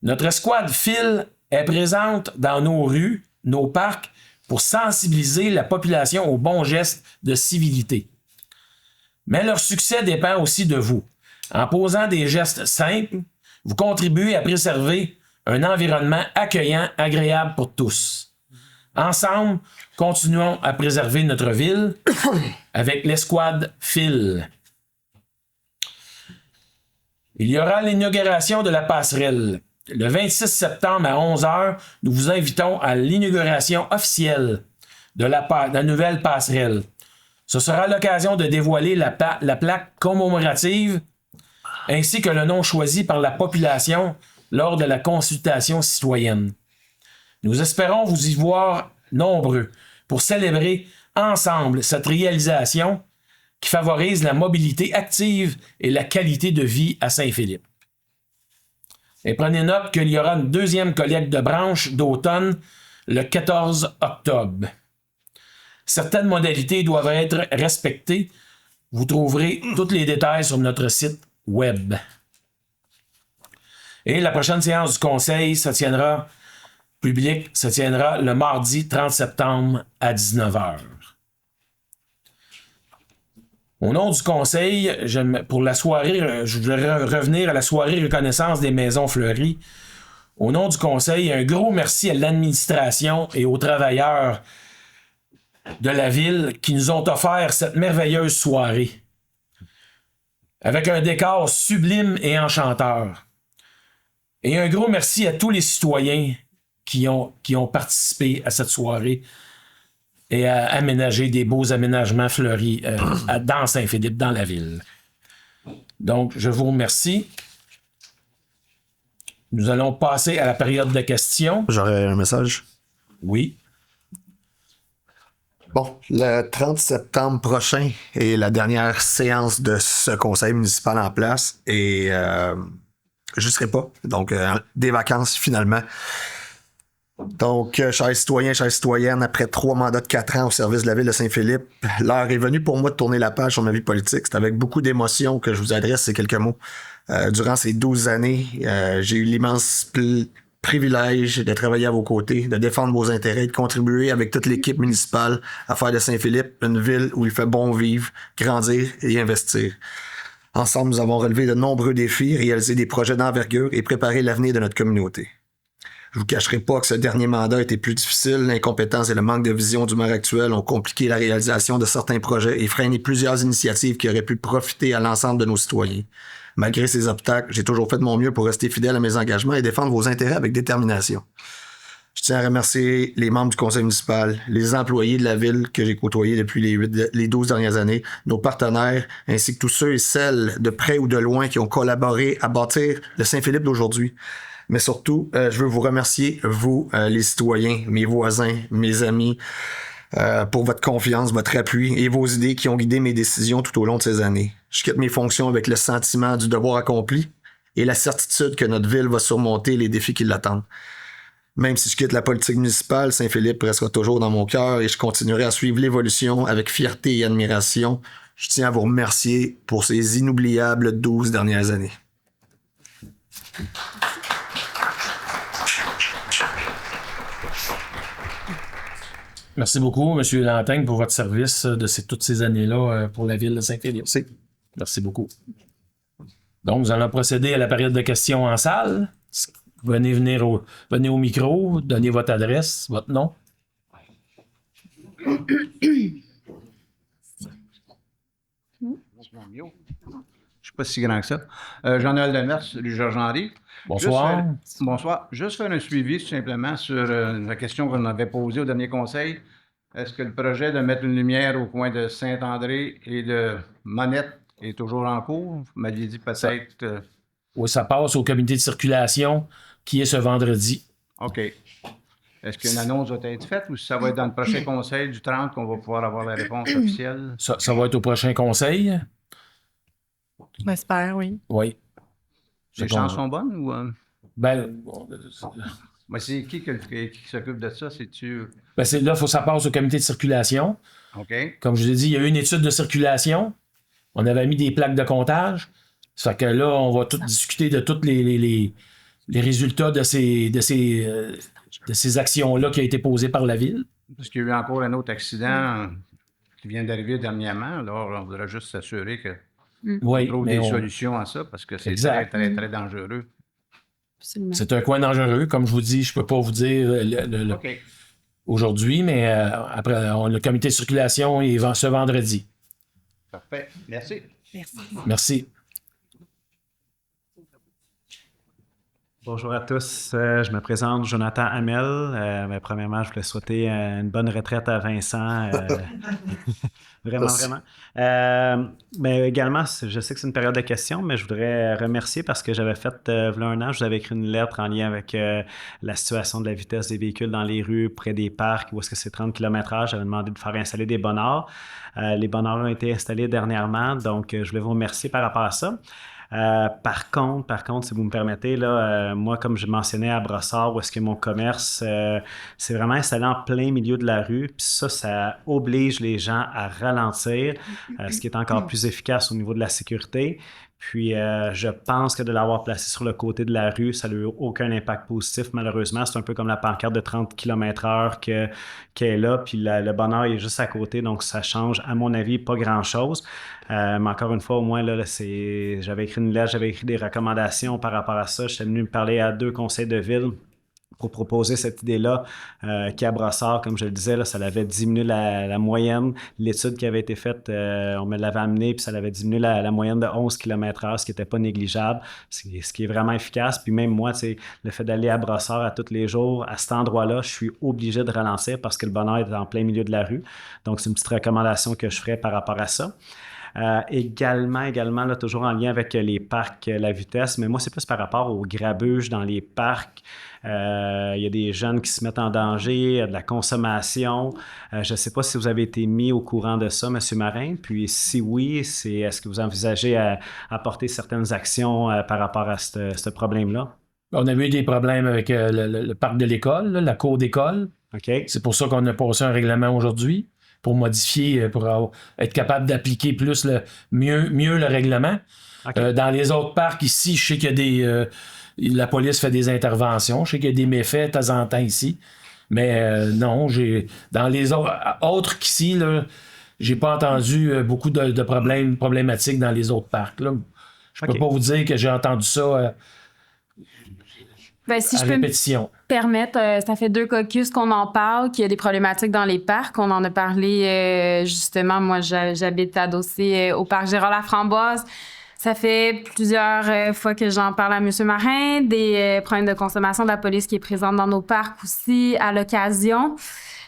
Notre escouade Phil est présente dans nos rues, nos parcs, pour sensibiliser la population aux bons gestes de civilité. Mais leur succès dépend aussi de vous. En posant des gestes simples, vous contribuez à préserver un environnement accueillant, agréable pour tous. Ensemble, continuons à préserver notre ville avec l'escouade Phil. Il y aura l'inauguration de la passerelle. Le 26 septembre à 11h, nous vous invitons à l'inauguration officielle de la nouvelle passerelle. Ce sera l'occasion de dévoiler la plaque commémorative ainsi que le nom choisi par la population lors de la consultation citoyenne. Nous espérons vous y voir nombreux pour célébrer ensemble cette réalisation qui favorise la mobilité active et la qualité de vie à Saint-Philippe. Et prenez note qu'il y aura une deuxième collecte de branches d'automne le 14 octobre. Certaines modalités doivent être respectées. Vous trouverez tous les détails sur notre site web. Et la prochaine séance du Conseil se tiendra le mardi 30 septembre à 19h. Au nom du Conseil, pour la soirée, je voudrais revenir à la soirée reconnaissance des maisons fleuries. Au nom du Conseil, un gros merci à l'administration et aux travailleurs de la ville qui nous ont offert cette merveilleuse soirée avec un décor sublime et enchanteur. Et un gros merci à tous les citoyens qui ont participé à cette soirée et à aménager des beaux aménagements fleuris dans Saint-Philippe, dans la ville. Donc, je vous remercie. Nous allons passer à la période de questions. J'aurais un message. Oui. Bon, le 30 septembre prochain est la dernière séance de ce conseil municipal en place et je ne serai pas. Donc, des vacances finalement. Donc, chers citoyens, chères citoyennes, après 3 mandats de 4 ans au service de la ville de Saint-Philippe, l'heure est venue pour moi de tourner la page sur ma vie politique. C'est avec beaucoup d'émotion que je vous adresse ces quelques mots. Durant ces 12 années, j'ai eu l'immense privilège de travailler à vos côtés, de défendre vos intérêts, de contribuer avec toute l'équipe municipale à faire de Saint-Philippe une ville où il fait bon vivre, grandir et investir. Ensemble, nous avons relevé de nombreux défis, réalisé des projets d'envergure et préparé l'avenir de notre communauté. Je vous cacherai pas que ce dernier mandat était plus difficile. L'incompétence et le manque de vision du maire actuel ont compliqué la réalisation de certains projets et freiné plusieurs initiatives qui auraient pu profiter à l'ensemble de nos citoyens. Malgré ces obstacles, j'ai toujours fait de mon mieux pour rester fidèle à mes engagements et défendre vos intérêts avec détermination. Je tiens à remercier les membres du conseil municipal, les employés de la ville que j'ai côtoyés depuis les 12 dernières années, nos partenaires, ainsi que tous ceux et celles de près ou de loin qui ont collaboré à bâtir le Saint-Philippe d'aujourd'hui. Mais surtout, je veux vous remercier, vous, les citoyens, mes voisins, mes amis, pour votre confiance, votre appui et vos idées qui ont guidé mes décisions tout au long de ces années. Je quitte mes fonctions avec le sentiment du devoir accompli et la certitude que notre ville va surmonter les défis qui l'attendent. Même si je quitte la politique municipale, Saint-Philippe restera toujours dans mon cœur et je continuerai à suivre l'évolution avec fierté et admiration. Je tiens à vous remercier pour ces inoubliables 12 dernières années. Merci beaucoup, M. Lantaigne, pour votre service de toutes ces années-là pour la ville de Saint-Philippe. Merci beaucoup. Donc, nous allons procéder à la période de questions en salle. Venez au micro, donnez votre adresse, votre nom. Je suis pas si grand que ça. Jean-Noël Demers, salut Georges-Henri. Bonsoir. Bonsoir. Juste faire un suivi tout simplement sur la question qu'on avait posée au dernier conseil. Est-ce que le projet de mettre une lumière au coin de Saint-André et de Monette est toujours en cours? Vous m'aviez dit peut-être... Oui, ça passe au comité de circulation qui est ce vendredi. OK. Est-ce qu'une annonce va être faite ou ça va être dans le prochain conseil du 30 qu'on va pouvoir avoir la réponse officielle? Ça va être au prochain conseil. J'espère, oui. Oui. Les chances sont bonnes ou... Ben, Mais c'est qui s'occupe de ça? C'est-tu... là, ça passe au comité de circulation. OK. Comme je vous ai dit, il y a eu une étude de circulation. On avait mis des plaques de comptage. Ça fait que là, on va tout discuter de tous les résultats de ces actions-là qui ont été posées par la ville. Parce qu'il y a eu encore un autre accident qui vient d'arriver dernièrement. Alors, on voudrait juste s'assurer que on trouve des solutions à ça parce que c'est très, très, très dangereux. Absolument. C'est un coin dangereux. Comme je vous dis, je ne peux pas vous dire aujourd'hui, mais après, le comité de circulation est ce vendredi. Parfait. Merci. Merci. Bonjour à tous, je me présente Jonathan Hamel. Mais premièrement, je voulais souhaiter une bonne retraite à Vincent. Vraiment. Mais également, je sais que c'est une période de questions, mais je voudrais remercier parce que j'avais fait, voilà un an, je vous avais écrit une lettre en lien avec la situation de la vitesse des véhicules dans les rues, près des parcs, où est-ce que c'est 30 km/h. J'avais demandé de faire installer des bonheurs. Les bonheurs ont été installés dernièrement, donc je voulais vous remercier par rapport à ça. Par contre, si vous me permettez, là, moi, comme je mentionnais à Brossard, où est-ce que mon commerce, c'est vraiment installé en plein milieu de la rue, puis ça oblige les gens à ralentir, ce qui est encore plus efficace au niveau de la sécurité. Puis, je pense que de l'avoir placé sur le côté de la rue, ça n'a eu aucun impact positif, malheureusement. C'est un peu comme la pancarte de 30 km/h qui est là, puis le bonheur est juste à côté, donc ça change, à mon avis, pas grand-chose. Mais encore une fois, au moins, là, j'avais écrit une lettre, j'avais écrit des recommandations par rapport à ça. J'étais venu me parler à 2 conseils de ville pour proposer cette idée-là, qui à Brossard, comme je le disais, là, ça avait diminué la moyenne. L'étude qui avait été faite, on me l'avait amenée, puis ça avait diminué la moyenne de 11 km/h, ce qui n'était pas négligeable, ce qui est vraiment efficace. Puis même moi, le fait d'aller à Brossard à tous les jours, à cet endroit-là, je suis obligé de ralentir parce que le bonheur est en plein milieu de la rue. Donc, c'est une petite recommandation que je ferais par rapport à ça. Également, là, toujours en lien avec les parcs, la vitesse, mais moi, c'est plus par rapport au grabuge dans les parcs. Il y a des jeunes qui se mettent en danger, de la consommation. Je ne sais pas si vous avez été mis au courant de ça, M. Marin. Puis si oui, est-ce que vous envisagez à apporter certaines actions par rapport à ce problème-là? On a eu des problèmes avec le parc de l'école, la cour d'école. Okay. C'est pour ça qu'on a passé un règlement aujourd'hui, pour modifier, pour être capable d'appliquer plus mieux le règlement. Okay. Dans les autres parcs ici, je sais qu'il y a la police fait des interventions. Je sais qu'il y a des méfaits de temps en temps ici. Mais non, dans les autres qu'ici, là, j'ai pas entendu beaucoup de problématiques dans les autres parcs. Là. Je peux pas vous dire que j'ai entendu ça si à je répétition. Peux me permettre, ça fait 2 caucus qu'on en parle, qu'il y a des problématiques dans les parcs. On en a parlé justement, moi j'habite à Dossé au parc Gérard-Laframboise. Ça fait plusieurs fois que j'en parle à M. Marin, des problèmes de consommation de la police qui est présente dans nos parcs aussi à l'occasion.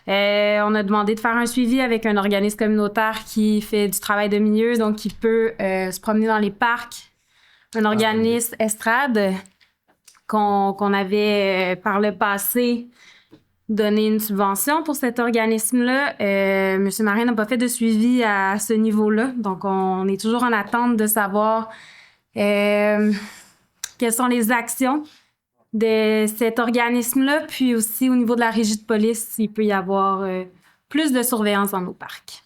On a demandé de faire un suivi avec un organisme communautaire qui fait du travail de milieu, donc qui peut se promener dans les parcs. Un organisme Estrade qu'on avait par le passé donné une subvention pour cet organisme-là. M. Marin n'a pas fait de suivi à ce niveau-là. Donc, on est toujours en attente de savoir quelles sont les actions de cet organisme-là. Puis aussi, au niveau de la régie de police, il peut y avoir plus de surveillance dans nos parcs.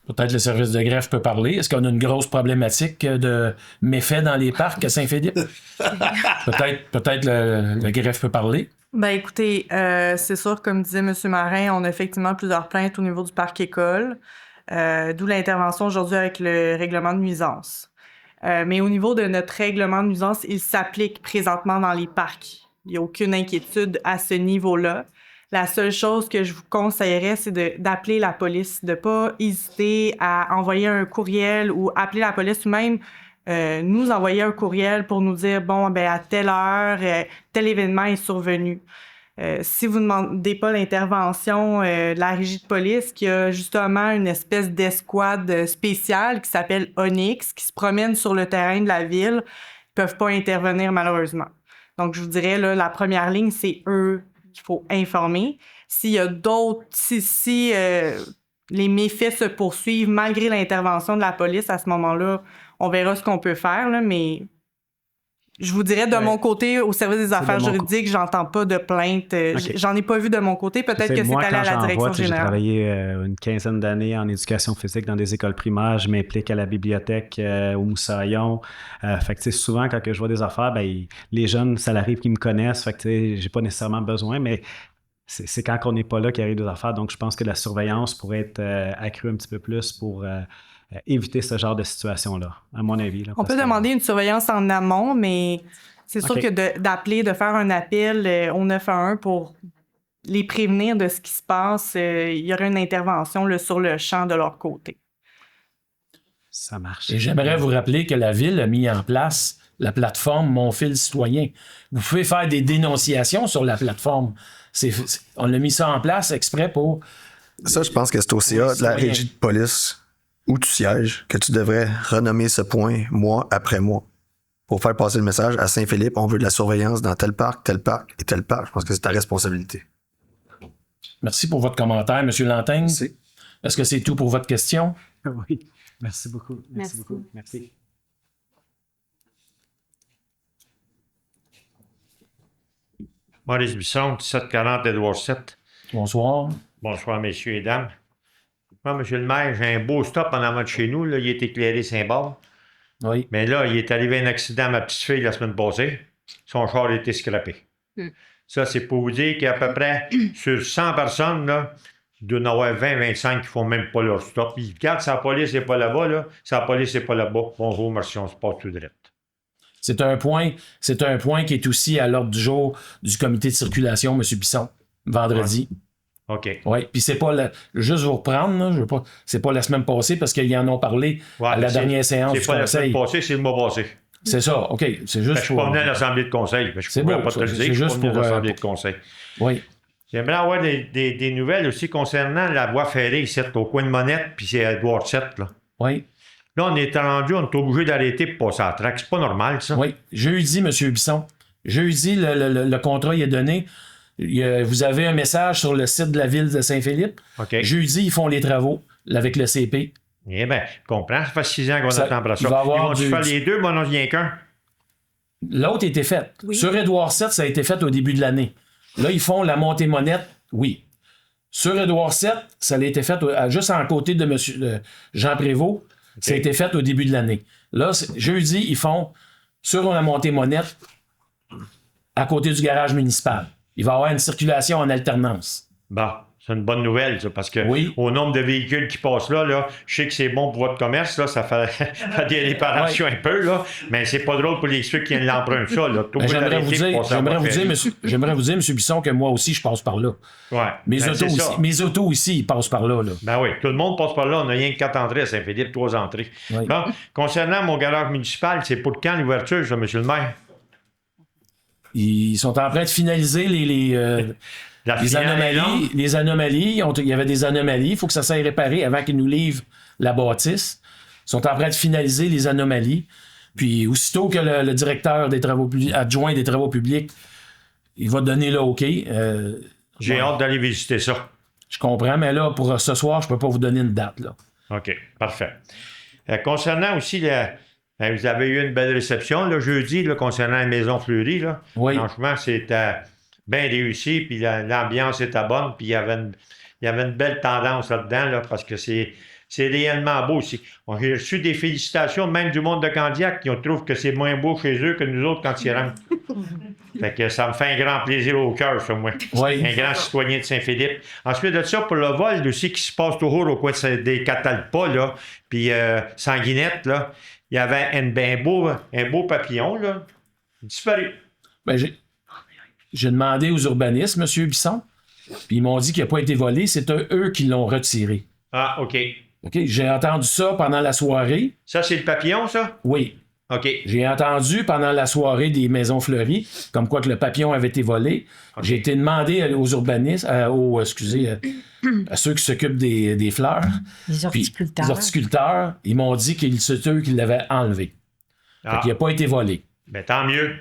Peut-être le service de greffe peut parler. Est-ce qu'on a une grosse problématique de méfaits dans les parcs à Saint-Philippe? Peut-être le greffe peut parler. Ben écoutez, c'est sûr, comme disait M. Marin, on a effectivement plusieurs plaintes au niveau du parc école, d'où l'intervention aujourd'hui avec le règlement de nuisance. Mais au niveau de notre règlement de nuisance, il s'applique présentement dans les parcs. Il n'y a aucune inquiétude à ce niveau-là. La seule chose que je vous conseillerais, c'est d'appeler la police, de ne pas hésiter à envoyer un courriel ou appeler la police ou même nous envoyer un courriel pour nous dire, bon, ben à telle heure, tel événement est survenu. Si vous ne demandez pas l'intervention de la régie de police, qui a justement une espèce d'escouade spéciale qui s'appelle Onyx, qui se promène sur le terrain de la ville, ils peuvent pas intervenir malheureusement. Donc, je vous dirais, là, la première ligne, c'est eux qu'il faut informer. S'il y a d'autres, si les méfaits se poursuivent malgré l'intervention de la police, à ce moment-là, on verra ce qu'on peut faire, là, mais je vous dirais, de mon côté, au service des affaires juridiques, j'entends pas de plainte. Okay. J'en ai pas vu de mon côté. Peut-être que c'est allé à la direction générale. J'ai travaillé une quinzaine d'années en éducation physique dans des écoles primaires. Je m'implique à la bibliothèque au Moussaillon. Fait que souvent, quand je vois des affaires, ben, les jeunes, ça arrive qu'ils me connaissent. Fait que j'ai pas nécessairement besoin, mais c'est quand on n'est pas là qu'il arrive des affaires. Donc, je pense que la surveillance pourrait être accrue un petit peu plus pour éviter ce genre de situation-là, à mon avis. Là, on peut demander une surveillance en amont, mais c'est sûr que d'appeler, de faire un appel au 911 pour les prévenir de ce qui se passe, il y aurait une intervention là, sur le champ de leur côté. Ça marche. Et j'aimerais vous rappeler que la Ville a mis en place la plateforme Mon Fil citoyen. Vous pouvez faire des dénonciations sur la plateforme. On a mis ça en place exprès pour... Ça, je pense que c'est au CA de la régie de police où tu sièges que tu devrais renommer ce point mois après mois pour faire passer le message à Saint-Philippe, on veut de la surveillance dans tel parc et tel parc. Je pense que c'est ta responsabilité. Merci pour votre commentaire, M. Lantaigne. Merci. Est-ce que c'est tout pour votre question? Oui, merci beaucoup. Merci beaucoup. Merci. Maurice Bisson, 1740 Édouard 7. Bonsoir. Bonsoir, messieurs et dames. Moi, monsieur le maire, j'ai un beau stop en avant de chez nous. Là, il est éclairé Saint-Barbe. Oui. Mais là, il est arrivé un accident à ma petite fille la semaine passée. Son char a été scrappé. Ça, c'est pour vous dire qu'à peu près sur 100 personnes, là, il doit y en avoir 20-25 qui font même pas leur stop. Ils regardent si la police n'est pas là-bas, là. Si la police n'est pas là-bas, bonjour, merci, on se passe tout direct. C'est un point qui est aussi à l'ordre du jour du comité de circulation, M. Bisson, vendredi. Ouais. OK. Oui, puis c'est pas juste vous reprendre, là, c'est pas la semaine passée parce qu'ils en ont parlé à la dernière séance du conseil. C'est pas la semaine passée, c'est le mois passé. C'est ça, OK. C'est juste je suis pas venu à l'Assemblée de conseil. Je ne pourrais pas te le dire, je suis pas venu à l'Assemblée de conseil. Oui. J'aimerais avoir des nouvelles aussi concernant la voie ferrée ici, au coin de Monette, puis c'est Édouard 7, là. Oui. Là, on est obligé d'arrêter pour passer à la traque. C'est pas normal, ça. Oui. Jeudi, M. Bisson. Jeudi, le contrat il est donné. Vous avez un message sur le site de la ville de Saint-Philippe. Okay. Jeudi, ils font les travaux avec le CP. Eh bien, je comprends. Ça fait 6 ans qu'on attend pour ça. Ils vont-tu faire les deux, mais on n'en vient qu'un? L'autre était fait. Oui. Sur Édouard 7, ça a été fait au début de l'année. Là, ils font la montée Monette, oui. Sur Édouard 7, ça a été fait juste en côté de M. Jean Prévost. Okay. Ça a été fait au début de l'année. Là, jeudi, ils font sur la montée Monette à côté du garage municipal. Il va y avoir une circulation en alternance. Bon, c'est une bonne nouvelle, ça, parce que au nombre de véhicules qui passent là, je sais que c'est bon pour votre commerce, là, ça fait des réparations un peu, là, mais c'est pas drôle pour ceux qui l'empruntent ça. Là. J'aimerais vous dire, M. Bisson, que moi aussi, je passe par là. Ouais. Mes autos ici, ils passent par là. Ben oui, tout le monde passe par là. On n'a rien que 4 entrées à Saint-Philippe, 3 entrées. Oui. Bon, concernant mon garage municipal, c'est pour quand l'ouverture, ça, M. le maire? Ils sont en train de finaliser les anomalies. Les anomalies. Il y avait des anomalies. Il faut que ça s'aille réparer avant qu'ils nous livrent la bâtisse. Ils sont en train de finaliser les anomalies. Puis, aussitôt que le directeur des travaux adjoint des travaux publics, il va donner le OK. J'ai hâte d'aller visiter ça. Je comprends, mais là, pour ce soir, je ne peux pas vous donner une date. Là. OK, parfait. Concernant aussi vous avez eu une belle réception le jeudi là, concernant la Maison Fleurie. Là. Oui. Franchement, c'était bien réussi, puis l'ambiance était bonne, puis il y avait une belle tendance là-dedans, là, parce que c'est c'est réellement beau aussi. J'ai reçu des félicitations, même du monde de Candiac, qui trouvent que c'est moins beau chez eux que nous autres quand ils rentrent. Fait que ça me fait un grand plaisir au cœur, ça, moi. Oui. Un grand citoyen de Saint-Philippe. Ensuite de ça, pour le vol aussi, qui se passe toujours au coin des Catalpas, là, puis Sanguinette, là, il y avait un beau papillon, là, disparu. Ben, j'ai demandé aux urbanistes, M. Bisson, puis ils m'ont dit qu'il n'a pas été volé. C'est eux qui l'ont retiré. Ah, OK. OK? J'ai entendu ça pendant la soirée. Ça, c'est le papillon, ça? Oui. OK. J'ai entendu pendant la soirée des Maisons Fleuries, comme quoi que le papillon avait été volé. OK. J'ai été demandé aux urbanistes, à ceux qui s'occupent des fleurs. Les horticulteurs. Les horticulteurs, ils m'ont dit que c'est eux qui l'avaient enlevé. Ah. Fait qu'il n'a pas été volé. Ben, tant mieux.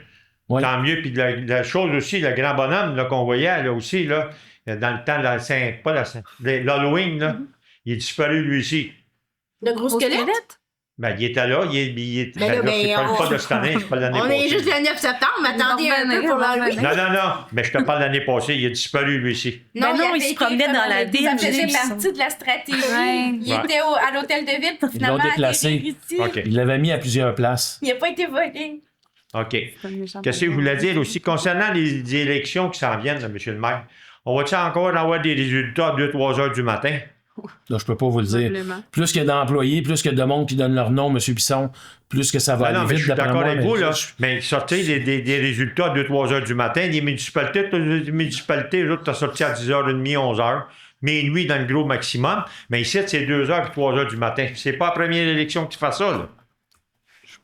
Oui. Tant mieux. Puis la chose aussi, le grand bonhomme là, qu'on voyait là, aussi, là, dans le temps de l'Halloween, là, il est disparu lui aussi. Le gros squelette? Ben, il était là. C'est là, pas de cette année, c'est pas l'année On passée. est juste le 9 septembre, attendez un peu pour l'Halloween. Non. Mais je te parle de l'année passée. Il est disparu lui aussi. Non, il se promenait dans la ville. Ça faisait j'ai partie de la stratégie. Ouais. Il était à l'hôtel de ville, puis Ils l'ont finalement, déplacé. ici. OK. Ils l'avaient mis à plusieurs places. Il n'a pas été volé. OK. Qu'est-ce que je voulais dire aussi? Concernant les élections qui s'en viennent, là, M. le maire, on va-tu encore avoir des résultats à 2-3 heures du matin? Là, je peux pas vous le dire. Probablement. Plus qu'il y a d'employés, plus qu'il y a de monde qui donne leur nom, M. Bisson, plus que ça va Non, aller mais vite, je suis d'après d'accord moi. avec vous, là. Mais sortir des résultats à 2-3 heures du matin, les municipalités, eux autres, t'as sorti à 10h30, 11h, minuit dans le gros maximum. Mais ici, c'est 2h et 3h du matin. C'est pas la première élection que tu fais ça, là.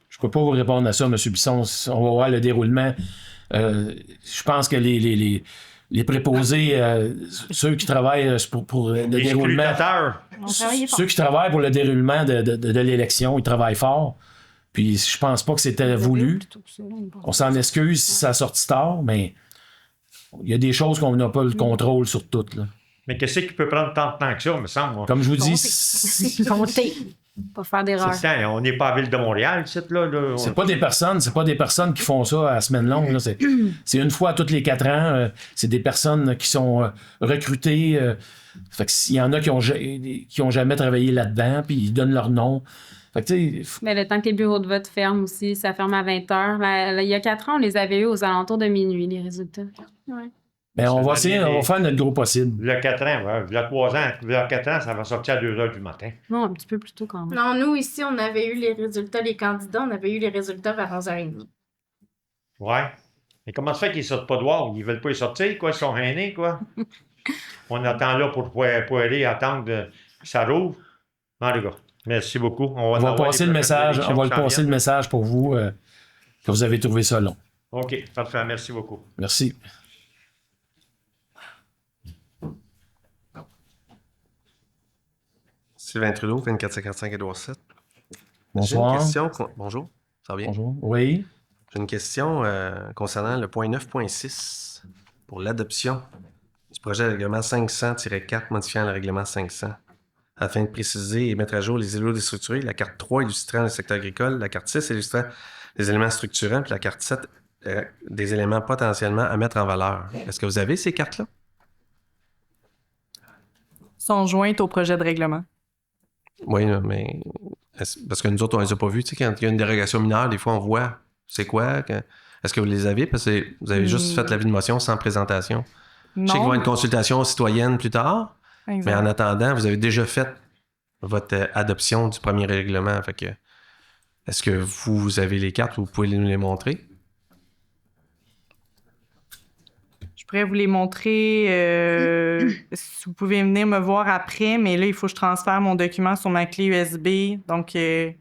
Je peux pas vous répondre à ça, M. Bisson. On va voir le déroulement. Je pense que les préposés, ceux qui travaillent pour le Les déroulement... scrutateurs. Ceux qui travaillent pour le déroulement de l'élection, ils travaillent fort. Puis je pense pas que c'était voulu. On s'en excuse si ça a sorti tard, mais il y a des choses qu'on n'a pas le contrôle sur toutes. Là. Mais qu'est-ce qui peut prendre tant de temps que ça, me semble? Moi? Comme je vous dis, Compter. Pas faire d'erreur. On n'est pas à Ville de Montréal, là. c'est pas des personnes qui font ça à semaine longue. Là. C'est une fois tous les 4 ans. C'est des personnes qui sont recrutées. Fait que s'il y en a qui ont jamais travaillé là-dedans, puis ils donnent leur nom. Fait que, Mais le temps que les bureaux de vote ferment aussi, ça ferme à 20h. Il y a 4 ans, on les avait eu aux alentours de minuit, les résultats. Ouais. Ben, on va faire notre gros possible. Il y a 4 ans, il y a 3 ans, il y a 4 ans, ça va sortir à 2h du matin. Non, un petit peu plus tôt quand même. Non, nous, ici, on avait eu les résultats, les candidats, on avait eu les résultats vers 11h30. Ouais. Mais comment ça fait qu'ils sortent pas dehors? Ils veulent pas y sortir, quoi? Ils sont hainés, quoi? On attend là pour aller attendre que ça rouvre. En tout cas, merci beaucoup. On va passer le message. On va le passer le message pour vous que vous avez trouvé ça long. OK, parfait. Merci beaucoup. Merci. Sylvain Trudeau, 2455 Édouard 7. Bonsoir. J'ai une question. Bonjour, ça va bien? Bonjour. Oui. J'ai une question concernant le point 9.6 pour l'adoption du projet de règlement 500-4 modifiant le règlement 500 afin de préciser et mettre à jour les îlots déstructurés, la carte 3 illustrant le secteur agricole, la carte 6 illustrant les éléments structurants, puis la carte 7 des éléments potentiellement à mettre en valeur. Est-ce que vous avez ces cartes-là? Sont jointes au projet de règlement. Oui, mais parce que nous autres, on les a pas vus. Tu sais, quand il y a une dérogation mineure, des fois, on voit c'est quoi. Est-ce que vous les avez? Parce que vous avez juste fait l'avis de motion sans présentation. Non. Je sais qu'il va y avoir une consultation citoyenne plus tard, Exact. mais en attendant, vous avez déjà fait votre adoption du premier règlement. Fait que, est-ce que vous avez les cartes? Vous pouvez nous les montrer? Je pourrais vous les montrer. Si vous pouvez venir me voir après, mais là, il faut que je transfère mon document sur ma clé USB. Donc, il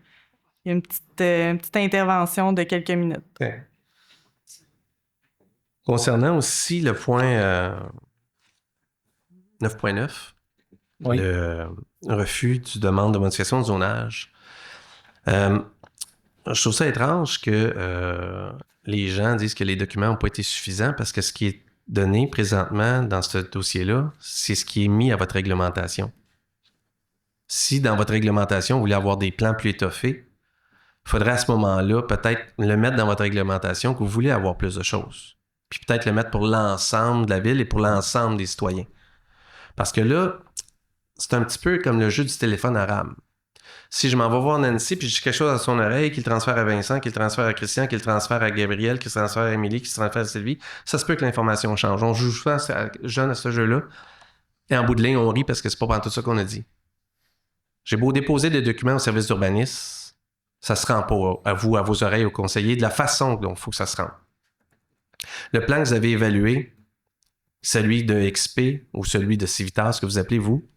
y a une petite intervention de quelques minutes. Okay. Concernant aussi le point 9.9, Oui. le refus du demande de modification de zonage, je trouve ça étrange que les gens disent que les documents n'ont pas été suffisants parce que ce qui est donné présentement dans ce dossier-là, c'est ce qui est mis à votre réglementation. Si dans votre réglementation, vous voulez avoir des plans plus étoffés, il faudrait à ce moment-là peut-être le mettre dans votre réglementation que vous voulez avoir plus de choses. Puis peut-être le mettre pour l'ensemble de la ville et pour l'ensemble des citoyens. Parce que là, c'est un petit peu comme le jeu du téléphone arabe. Si je m'en vais voir Nancy, puis je dis quelque chose à son oreille, qu'il transfère à Vincent, qu'il transfère à Christian, qu'il transfère à Gabriel, qu'il transfère à Émilie, qu'il transfère à Sylvie, ça se peut que l'information change. On joue souvent jeune à ce jeu-là, et en bout de ligne, on rit parce que c'est pas tout ça qu'on a dit. J'ai beau déposer des documents au service d'urbanisme, ça se rend pas à vous, à vos oreilles, aux conseillers, de la façon dont il faut que ça se rende. Le plan que vous avez évalué, celui de XP ou celui de Civitas, que vous appelez vous,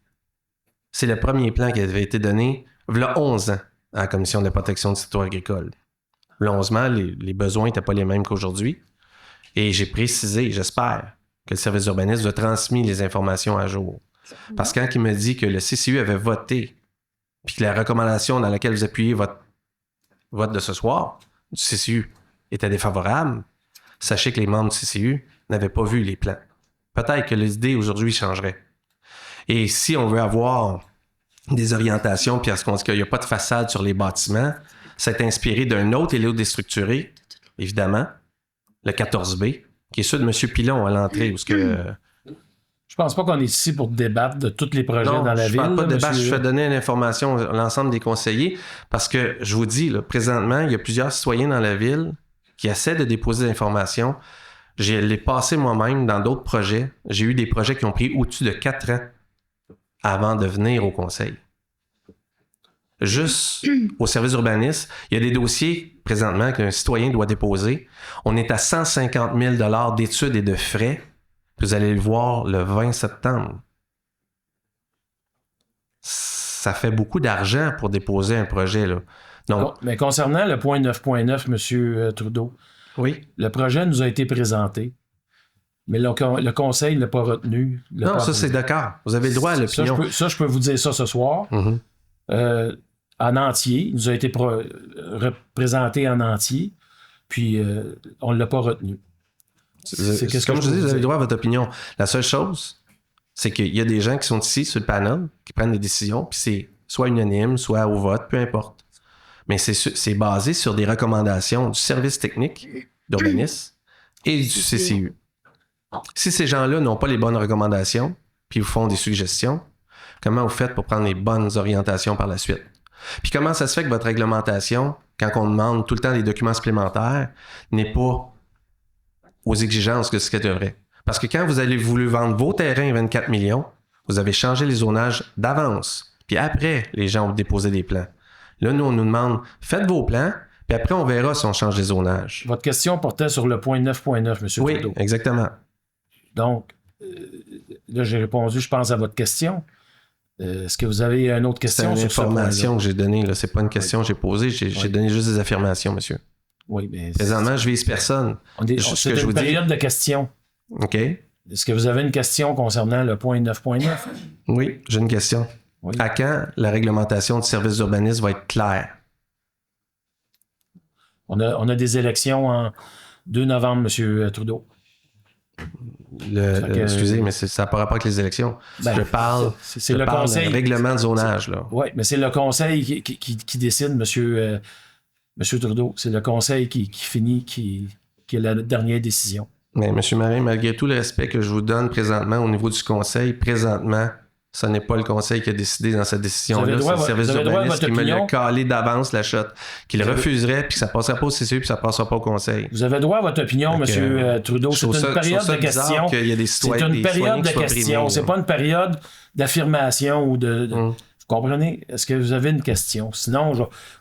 c'est le premier plan qui avait été donné il y a 11 ans à la Commission de la protection du territoire agricole. Il y a 11 ans, les besoins n'étaient pas les mêmes qu'aujourd'hui. Et j'ai précisé, j'espère, que le service d'urbanisme a transmis les informations à jour. Parce que quand il me dit que le CCU avait voté, puis que la recommandation dans laquelle vous appuyez votre vote de ce soir, du CCU, était défavorable, sachez que les membres du CCU n'avaient pas vu les plans. Peut-être que l'idée aujourd'hui changerait. Et si on veut avoir des orientations, puis à ce qu'on dit qu'il n'y a pas de façade sur les bâtiments, c'est inspiré d'un autre éléo déstructuré, évidemment, le 14B, qui est celui de M. Pilon à l'entrée. Où Je pense pas qu'on est ici pour débattre de tous les projets dans la ville. Je ne parle pas de débat, monsieur... je fais donner l'information à l'ensemble des conseillers, parce que je vous dis, là, présentement, il y a plusieurs citoyens dans la ville qui essaient de déposer l'information. Je l'ai passé moi-même dans d'autres projets. J'ai eu des projets qui ont pris au-dessus de 4 ans avant de venir au conseil. Juste au service d'urbanisme, il y a des dossiers présentement qu'un citoyen doit déposer. On est à 150 000 d'études et de frais. Vous allez le voir le 20 septembre. Ça fait beaucoup d'argent pour déposer un projet, là. Donc, mais concernant le point 9.9, M. Trudeau, oui. Le projet nous a été présenté. Mais le conseil ne l'a pas retenu. Non, ça, c'est d'accord. Vous avez le droit à l'opinion. Ça, je peux vous dire ça ce soir. Mm-hmm. En entier. Il nous a été représenté en entier. Puis, on ne l'a pas retenu. Comme je dis, vous avez le droit à votre opinion. La seule chose, c'est qu'il y a des gens qui sont ici sur le panel, qui prennent des décisions, puis c'est soit unanime, soit au vote, peu importe. Mais c'est basé sur des recommandations du service technique d'urbanisme et du CCU. Si ces gens-là n'ont pas les bonnes recommandations, puis vous font des suggestions, comment vous faites pour prendre les bonnes orientations par la suite? Puis comment ça se fait que votre réglementation, quand on demande tout le temps des documents supplémentaires, n'est pas aux exigences que ce qu'elle devrait? Parce que quand vous avez voulu vendre vos terrains à 24 millions, vous avez changé les zonages d'avance. Puis après, les gens ont déposé des plans. Là, nous, on nous demande, faites vos plans, puis après, on verra si on change les zonages. Votre question portait sur le point 9.9, M. Trudeau. Oui, exactement. Donc, là, j'ai répondu, je pense, à votre question. Est-ce que vous avez une autre question? C'est une information que j'ai donnée. Là. C'est pas une question que j'ai posée. J'ai donné juste des affirmations, monsieur. Oui, mais... Présentement, je vise personne. C'est une période de questions. OK. Est-ce que vous avez une question concernant le point 9.9? Oui, j'ai une question. Oui. À quand la réglementation du service d'urbanisme va être claire? On a des élections en 2 novembre, M. Trudeau. Excusez, mais ça n'a pas rapport avec les élections. Je parle du règlement de zonage. Oui, mais c'est le conseil qui décide, M. Trudeau. C'est le conseil qui finit, qui est la dernière décision. Mais M. Marin, malgré tout le respect que je vous donne présentement au niveau du conseil, présentement, ce n'est pas le conseil qui a décidé dans cette décision-là. C'est le service d'urbanisme qui me l'a calé d'avance, la shot, qu'il refuserait, puis que ça ne passera pas au CCU, puis ça ne passera pas au conseil. Vous avez droit à votre opinion, M. Trudeau. C'est une période de questions. C'est une période de questions. C'est pas une période d'affirmation ou de... Vous comprenez? Est-ce que vous avez une question? Sinon,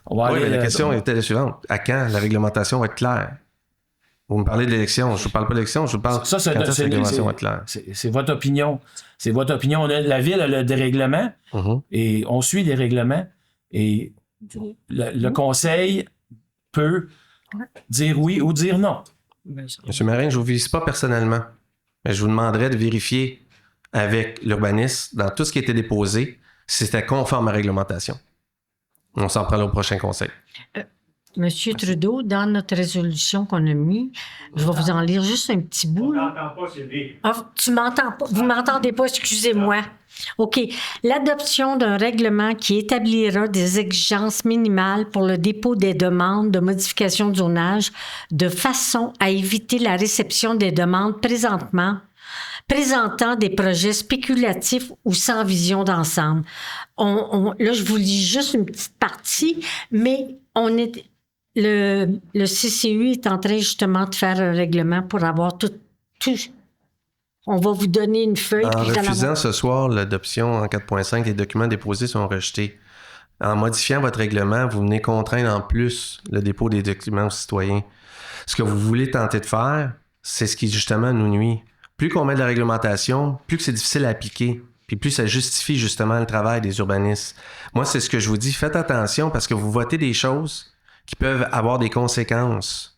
on va aller... Oui, mais la question était la suivante. À quand la réglementation va être claire? Vous me parlez de l'élection. Je ne vous parle pas d'élection, je vous parle quand la réglementation va être claire. C'est votre opinion. C'est votre opinion. La ville a des règlements et on suit les règlements et le conseil peut dire oui ou dire non. Monsieur Marin, je ne vous vise pas personnellement, mais je vous demanderais de vérifier avec l'urbaniste dans tout ce qui a été déposé si c'était conforme à la réglementation. On s'en prend au prochain conseil. Monsieur Trudeau, dans notre résolution qu'on a mis, je vais vous en lire juste un petit bout. On n'entend pas, Sylvie. Tu m'entends pas? Vous m'entendez pas? Excusez-moi. OK. L'adoption d'un règlement qui établira des exigences minimales pour le dépôt des demandes de modification de zonage de façon à éviter la réception des demandes présentement présentant des projets spéculatifs ou sans vision d'ensemble. Là, je vous lis juste une petite partie, mais le CCU est en train justement de faire un règlement pour avoir tout. On va vous donner une feuille. En puis refusant ce soir l'adoption en 4.5, les documents déposés sont rejetés. En modifiant votre règlement, vous venez contraindre en plus le dépôt des documents aux citoyens. Ce que vous voulez tenter de faire, c'est ce qui justement nous nuit. Plus qu'on met de la réglementation, plus que c'est difficile à appliquer, puis plus ça justifie justement le travail des urbanistes. Moi, c'est ce que je vous dis, faites attention parce que vous votez des choses qui peuvent avoir des conséquences.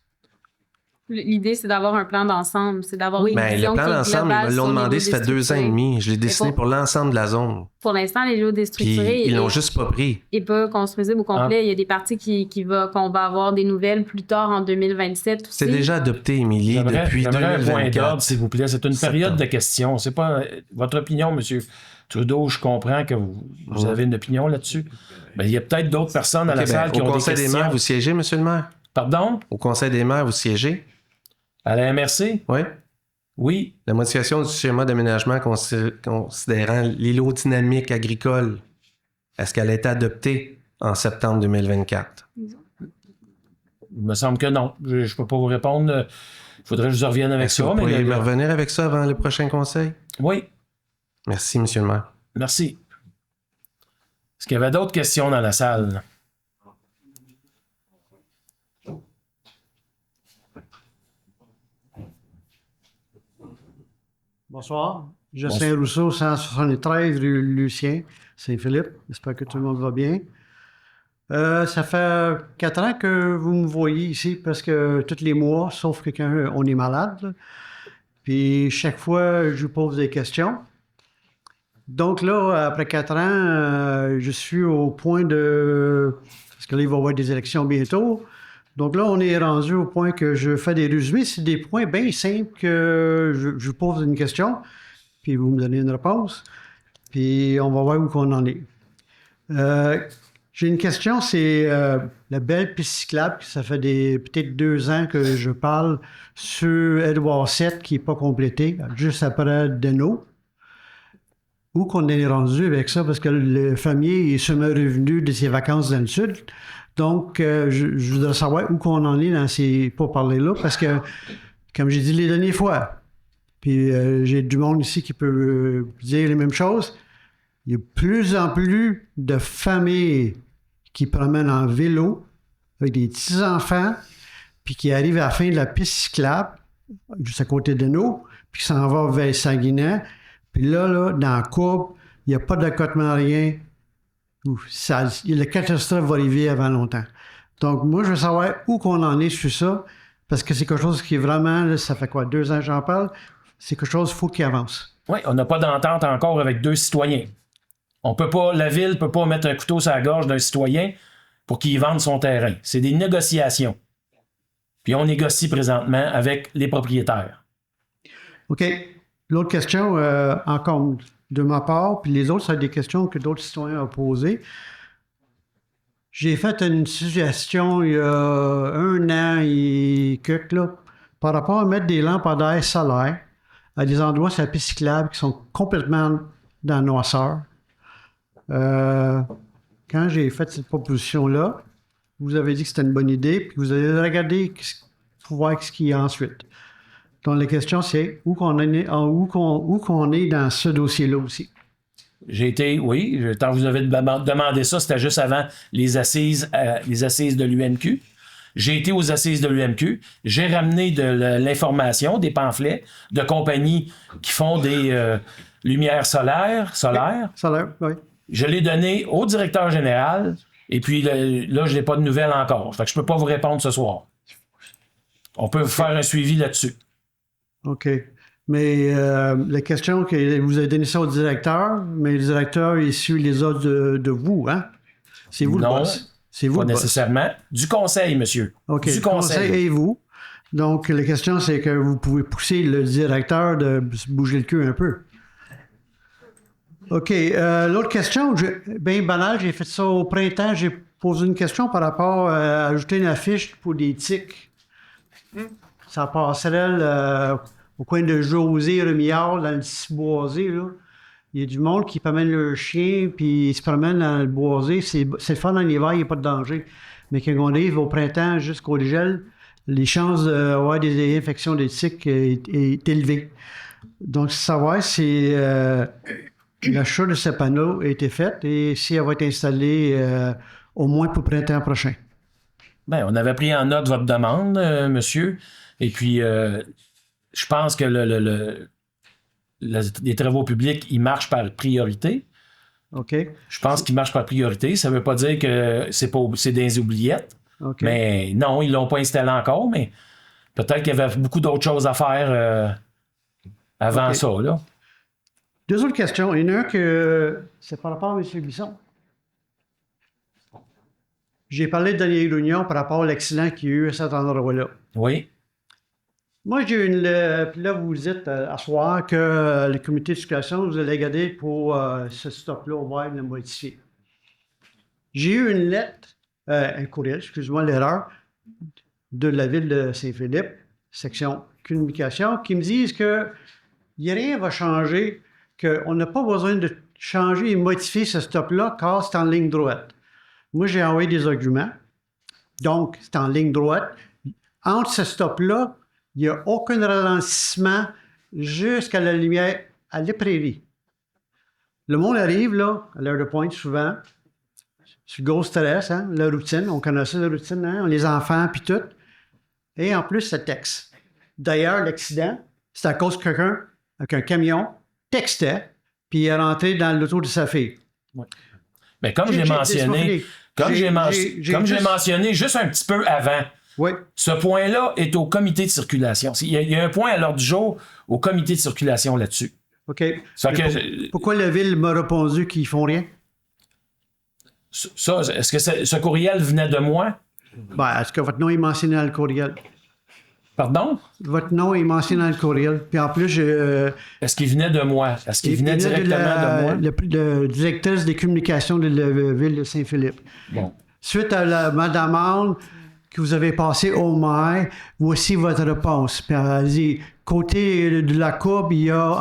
L'idée, c'est d'avoir un plan d'ensemble. C'est d'avoir une vision le plan qui est d'ensemble, globale ils me l'ont sur demandé, les ça fait lots 2 ans et demi. Je l'ai dessiné pour l'ensemble de la zone. Pour l'instant, les lots déstructurés... Puis ils l'ont juste pas pris. Et pas construisibles au complet. Il y a des parties qu'on va avoir des nouvelles plus tard en 2027 aussi. C'est déjà adopté, Émilie, depuis 2024. Un point d'ordre, s'il vous plaît. C'est une période de questions. C'est pas votre opinion, M. Trudeau. Je comprends que vous avez une opinion là-dessus. Mais il y a peut-être d'autres personnes à la salle qui ont des questions. Au Conseil des maires, vous siégez, M. le maire? Pardon? Au Conseil des maires, vous siégez? À la MRC? Oui. Oui. La modification du schéma d'aménagement considérant l'îlot dynamique agricole, est-ce qu'elle a été adoptée en septembre 2024? Il me semble que non. Je ne peux pas vous répondre. Il faudrait que je vous revienne avec ça. Vous pourriez me revenir avec ça avant le prochain conseil? Oui. Merci, M. le maire. Merci. Est-ce qu'il y avait d'autres questions dans la salle? Bonsoir. Jocelyn Rousseau, 173 rue Lucien, Saint-Philippe. J'espère que tout le monde va bien. Ça fait 4 ans que vous me voyez ici parce que tous les mois, sauf que quand on est malade, là. Puis chaque fois, je vous pose des questions. Donc là, après 4 ans, je suis au point de... Parce que là, il va y avoir des élections bientôt. Donc là, on est rendu au point que je fais des résumés. C'est des points bien simples que je vous pose une question, puis vous me donnez une réponse, puis on va voir où qu'on en est. J'ai une question, c'est la belle piste cyclable. Ça fait peut-être 2 ans que je parle sur Edouard 7 qui n'est pas complété, juste après Denault. Où qu'on est rendu avec ça, parce que le fermier est semi-revenu de ses vacances dans le sud. Donc, je voudrais savoir où qu'on en est dans ces pourparlers-là, parce que, comme j'ai dit les dernières fois, puis j'ai du monde ici qui peut dire les mêmes choses, il y a de plus en plus de familles qui promènent en vélo avec des petits-enfants, puis qui arrivent à la fin de la piste cyclable, juste à côté de nous, puis qui s'en va vers Saguenay. Puis là, dans la courbe, il n'y a pas d'accotement, rien. La catastrophe va arriver avant longtemps. Donc, moi, je veux savoir où qu'on en est sur ça, parce que c'est quelque chose qui est vraiment, là, ça fait quoi, 2 ans que j'en parle, c'est quelque chose qu'il faut qu'il avance. Oui, on n'a pas d'entente encore avec 2 citoyens. La ville ne peut pas mettre un couteau sur la gorge d'un citoyen pour qu'il vende son terrain. C'est des négociations. Puis on négocie présentement avec les propriétaires. OK. L'autre question, encore de ma part, puis les autres, c'est des questions que d'autres citoyens ont posées. J'ai fait une suggestion il y a 1 an et quelques, là, par rapport à mettre des lampadaires solaires à des endroits sur la piste cyclable qui sont complètement dans la noirceur. Quand j'ai fait cette proposition-là, vous avez dit que c'était une bonne idée, puis vous avez regardé pour voir ce qu'il y a ensuite. Donc, la question, c'est où qu'on est dans ce dossier-là aussi. Quand vous avez demandé ça, c'était juste avant les assises de l'UMQ. J'ai été aux assises de l'UMQ. J'ai ramené de l'information, des pamphlets de compagnies qui font des lumières solaires. Solaire, oui. Je l'ai donné au directeur général, et puis là, je n'ai pas de nouvelles encore. Fait que je ne peux pas vous répondre ce soir. On peut faire un suivi là-dessus. OK. Mais la question, que vous avez donné ça au directeur, mais le directeur, il suit les ordres de vous, hein? C'est vous le boss. C'est vous pas le boss. Nécessairement. Du conseil, monsieur. OK. Du conseil et vous. Donc, la question, c'est que vous pouvez pousser le directeur de se bouger le cul un peu. OK. L'autre question, bien banal, j'ai fait ça au printemps. J'ai posé une question par rapport à ajouter une affiche pour des tiques. Ça passerait au coin de José, Remillard, dans le Ciboisé, là. Il y a du monde qui promène leur chien, puis ils se promènent dans le boisé. C'est le fun en hiver, il n'y a pas de danger. Mais quand on arrive au printemps jusqu'au gel, les chances d'avoir des infections de tiques est élevée. Donc, savoir si l'achat de ce panneau a été fait et si elle va être installée au moins pour le printemps prochain. Bien, on avait pris en note votre demande, monsieur. Et puis, je pense que les travaux publics, ils marchent par priorité. OK. Je pense qu'ils marchent par priorité. Ça ne veut pas dire que c'est des oubliettes. OK. Mais non, ils ne l'ont pas installé encore, mais peut-être qu'il y avait beaucoup d'autres choses à faire avant ça. Là. Deux autres questions. Il y en a un que c'est par rapport à M. Bisson. J'ai parlé de Daniel Grunion par rapport à l'accident qu'il y a eu à cet endroit-là. Oui. Moi, j'ai une. Puis là, vous dites à soir que le comité de circulation vous allez garder pour ce stop-là ouvert le modifier. J'ai eu une lettre, un courriel, excuse-moi l'erreur, de la ville de Saint-Philippe, section communication, qui me disent que rien ne va changer, qu'on n'a pas besoin de changer et modifier ce stop-là car c'est en ligne droite. Moi, j'ai envoyé des arguments. Donc, c'est en ligne droite. Entre ce stop-là, il n'y a aucun ralentissement jusqu'à la lumière à la prairie. Le monde arrive, là, à l'heure de pointe, souvent, sur le gros stress, hein, la routine, on connaît ça, la routine, hein, les enfants, puis tout. Et en plus, ça texte. D'ailleurs, l'accident, c'est à cause que quelqu'un, avec un camion, textait, puis il est rentré dans l'auto de sa fille. Ouais. Mais comme j'ai mentionné, mentionné juste un petit peu avant, oui. Ce point-là est au comité de circulation. Il y a un point à l'ordre du jour au comité de circulation là-dessus. OK. Pourquoi la ville m'a répondu qu'ils font rien? Ça, est-ce que ce courriel venait de moi? Ben, est-ce que votre nom est mentionné dans le courriel? Pardon? Votre nom est mentionné dans le courriel. Puis en plus, est-ce qu'il venait de moi? Est-ce qu'il venait directement de moi? La directrice des communications de la ville de Saint-Philippe. Bon. Suite à ma demande que vous avez passée au maire, voici votre réponse. Puis elle dit, côté de la courbe, il a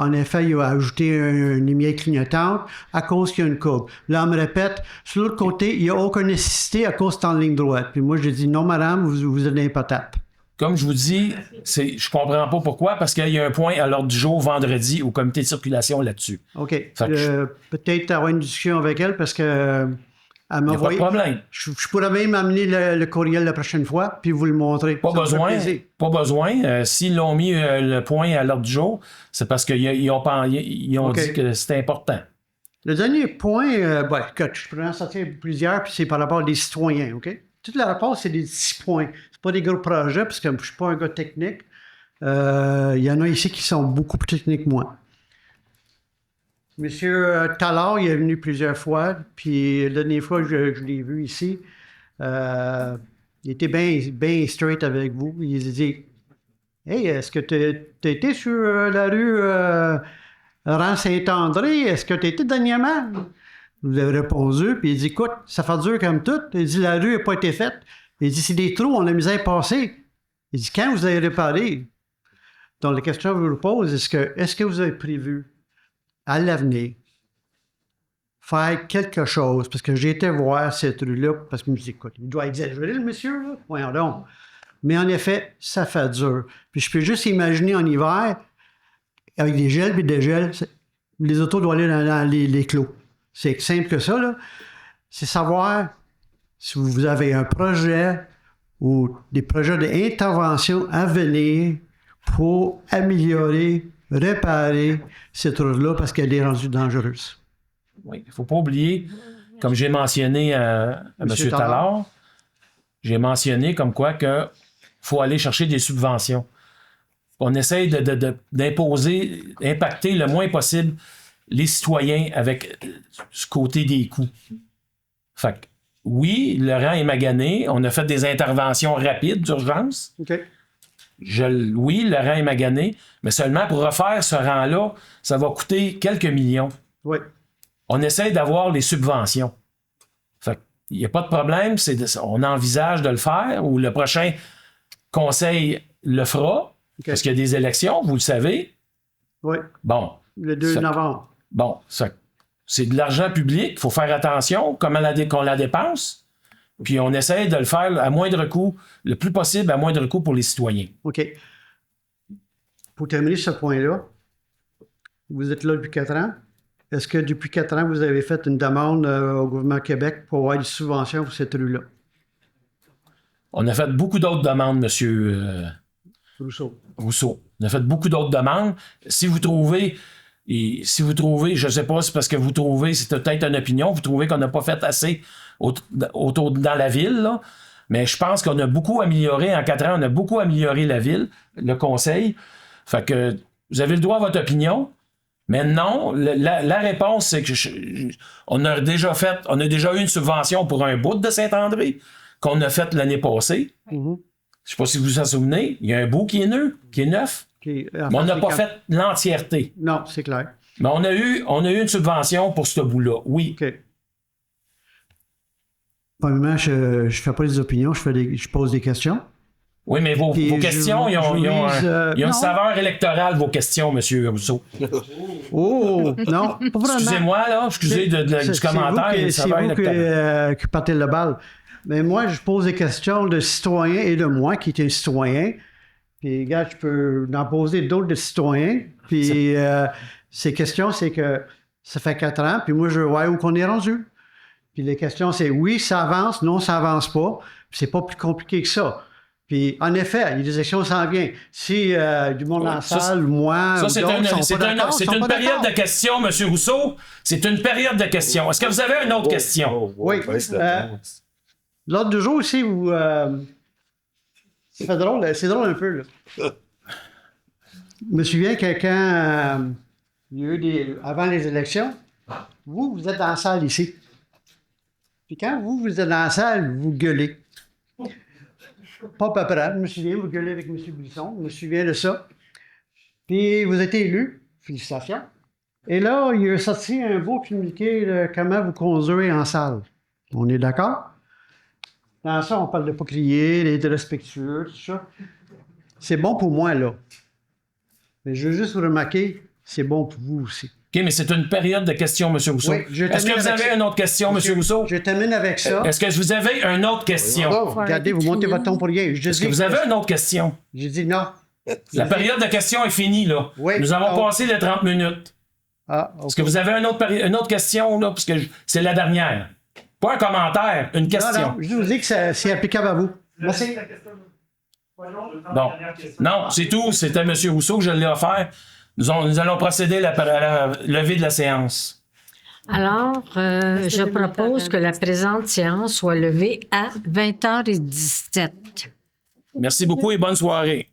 ajouté une lumière clignotante à cause qu'il y a une courbe. Là, on me répète, sur l'autre côté, il n'y a aucune nécessité à cause que c'est en ligne droite. Puis moi, je dis, non, madame, vous êtes des patates. Comme je vous dis, je comprends pas pourquoi, parce qu'il y a un point à l'ordre du jour vendredi au comité de circulation là-dessus. OK. Peut-être avoir une discussion avec elle parce que elle m'a envoyé. Pas de problème. Je pourrais même amener le courriel la prochaine fois puis vous le montrer. Pas besoin. Pas besoin. S'ils l'ont mis le point à l'ordre du jour, c'est parce qu'ils ont dit que c'était important. Le dernier point, je pourrais en sortir plusieurs, puis c'est par rapport aux citoyens, OK? Tout le rapport, c'est des petits points. C'est pas des gros projets, parce que je ne suis pas un gars technique. Il y en a ici qui sont beaucoup plus techniques que moi. Monsieur Tallard, il est venu plusieurs fois, puis la dernière fois que je l'ai vu ici, il était bien straight avec vous. Il a dit « Hey, est-ce que tu as été sur la rue Rang Saint-André? Est-ce que tu as été dernièrement? » Vous avez répondu, puis il dit « Écoute, ça fait dur comme tout. » Il dit « La rue n'a pas été faite. » Il dit « C'est des trous, on a misère à passer. » Il dit « Quand vous avez réparé? » Donc, la question que je vous pose, est-ce que vous avez prévu à l'avenir faire quelque chose? Parce que j'ai été voir cette rue-là, parce que je me dis « Écoute, il doit exagérer, le monsieur, là. Voyons donc. » Mais en effet, ça fait dur. Puis je peux juste imaginer en hiver, avec des gels et des gels, les autos doivent aller dans les clos. C'est simple que ça, là. C'est savoir si vous avez un projet ou des projets d'intervention à venir pour améliorer, réparer cette route-là parce qu'elle est rendue dangereuse. Oui, il ne faut pas oublier, comme j'ai mentionné à M. Tallard, j'ai mentionné comme quoi qu'il faut aller chercher des subventions. On essaye d'imposer, impacter le moins possible les citoyens avec ce côté des coûts. Fait que, oui, le rang est magané. On a fait des interventions rapides d'urgence. OK. Oui, le rang est magané, mais seulement pour refaire ce rang-là, ça va coûter quelques millions. Oui. On essaie d'avoir les subventions. Fait qu'il n'y a pas de problème. On envisage de le faire ou le prochain conseil le fera. Parce qu'il y a des élections, vous le savez. Oui. Bon. Le 2 novembre. Bon, c'est de l'argent public. Il faut faire attention qu'on la dépense. Puis on essaie de le faire à moindre coût, le plus possible à moindre coût pour les citoyens. OK. Pour terminer ce point-là, vous êtes là depuis 4 ans. Est-ce que depuis 4 ans, vous avez fait une demande au gouvernement Québec pour avoir des subventions pour cette rue-là? On a fait beaucoup d'autres demandes, M. Rousseau. On a fait beaucoup d'autres demandes. Si vous trouvez, je ne sais pas, c'est parce que vous trouvez, c'est peut-être une opinion, vous trouvez qu'on n'a pas fait assez autour dans la ville, là. Mais je pense qu'on a beaucoup amélioré, en 4 ans, on a beaucoup amélioré la ville, le conseil. Fait que vous avez le droit à votre opinion. Mais non, la réponse, c'est que on a déjà eu une subvention pour un bout de Saint-André qu'on a fait l'année passée. Mm-hmm. Je ne sais pas si vous vous en souvenez. Il y a un bout qui est neuf. Okay. Mais on n'a pas fait l'entièreté. Non, c'est clair. Mais on a eu une subvention pour ce bout-là, oui. OK. Premièrement, je ne fais pas des opinions, je pose des questions. Oui, mais vos questions, ils ont une saveur électorale, vos questions, M. Rousseau. Oh, non, pas vraiment. Excusez-moi, là, excusez du commentaire. C'est vous qui partez le bal. Mais moi, je pose des questions de citoyens et de moi, qui est un citoyen. Puis, regarde, je peux en poser d'autres de citoyens. Puis, ces questions, c'est que ça fait 4 ans, puis moi, je vois où qu'on est rendu. Puis, les questions, c'est oui, ça avance, non, ça avance pas. Puis, c'est pas plus compliqué que ça. Puis, en effet, il y a des élections qui s'en viennent. Si du monde dans la salle, moi, c'est une période de questions, M. Rousseau. C'est une période de questions. Est-ce que vous avez une autre question? Oui. L'ordre du jour aussi, où c'est drôle un peu, là. Je me souviens que quand il y a eu avant les élections, vous êtes dans la salle ici. Puis quand vous êtes dans la salle, vous gueulez. Pas à peu près. Je me souviens, vous gueulez avec M. Buisson. Je me souviens de ça. Puis vous êtes élu. Félicitations. Et là, il a sorti un beau communiqué de comment vous conduire en salle. On est d'accord? Dans ça, on parle de ne pas crier, d'être respectueux, tout ça. C'est bon pour moi, là. Mais je veux juste vous remarquer, c'est bon pour vous aussi. OK, mais c'est une période de questions, M. Rousseau. Oui, Est-ce que vous avez une autre question, M. Rousseau? Je termine avec ça. Est-ce que vous avez une autre question? Regardez, vous montez votre ton pour rien. Est-ce que vous avez une autre question? J'ai dit non. La période de questions est finie, là. Oui. Nous avons passé les 30 minutes. Ah, okay. Est-ce que vous avez une autre question, là? Parce que c'est la dernière. Pas un commentaire, une question. Non, je vous dis que c'est applicable à vous. Merci. Bon. Non, c'est tout. C'était M. Rousseau que je l'ai offert. Nous allons procéder à la levée de la séance. Alors, je propose que la présente séance soit levée à 20h17. Merci beaucoup et bonne soirée.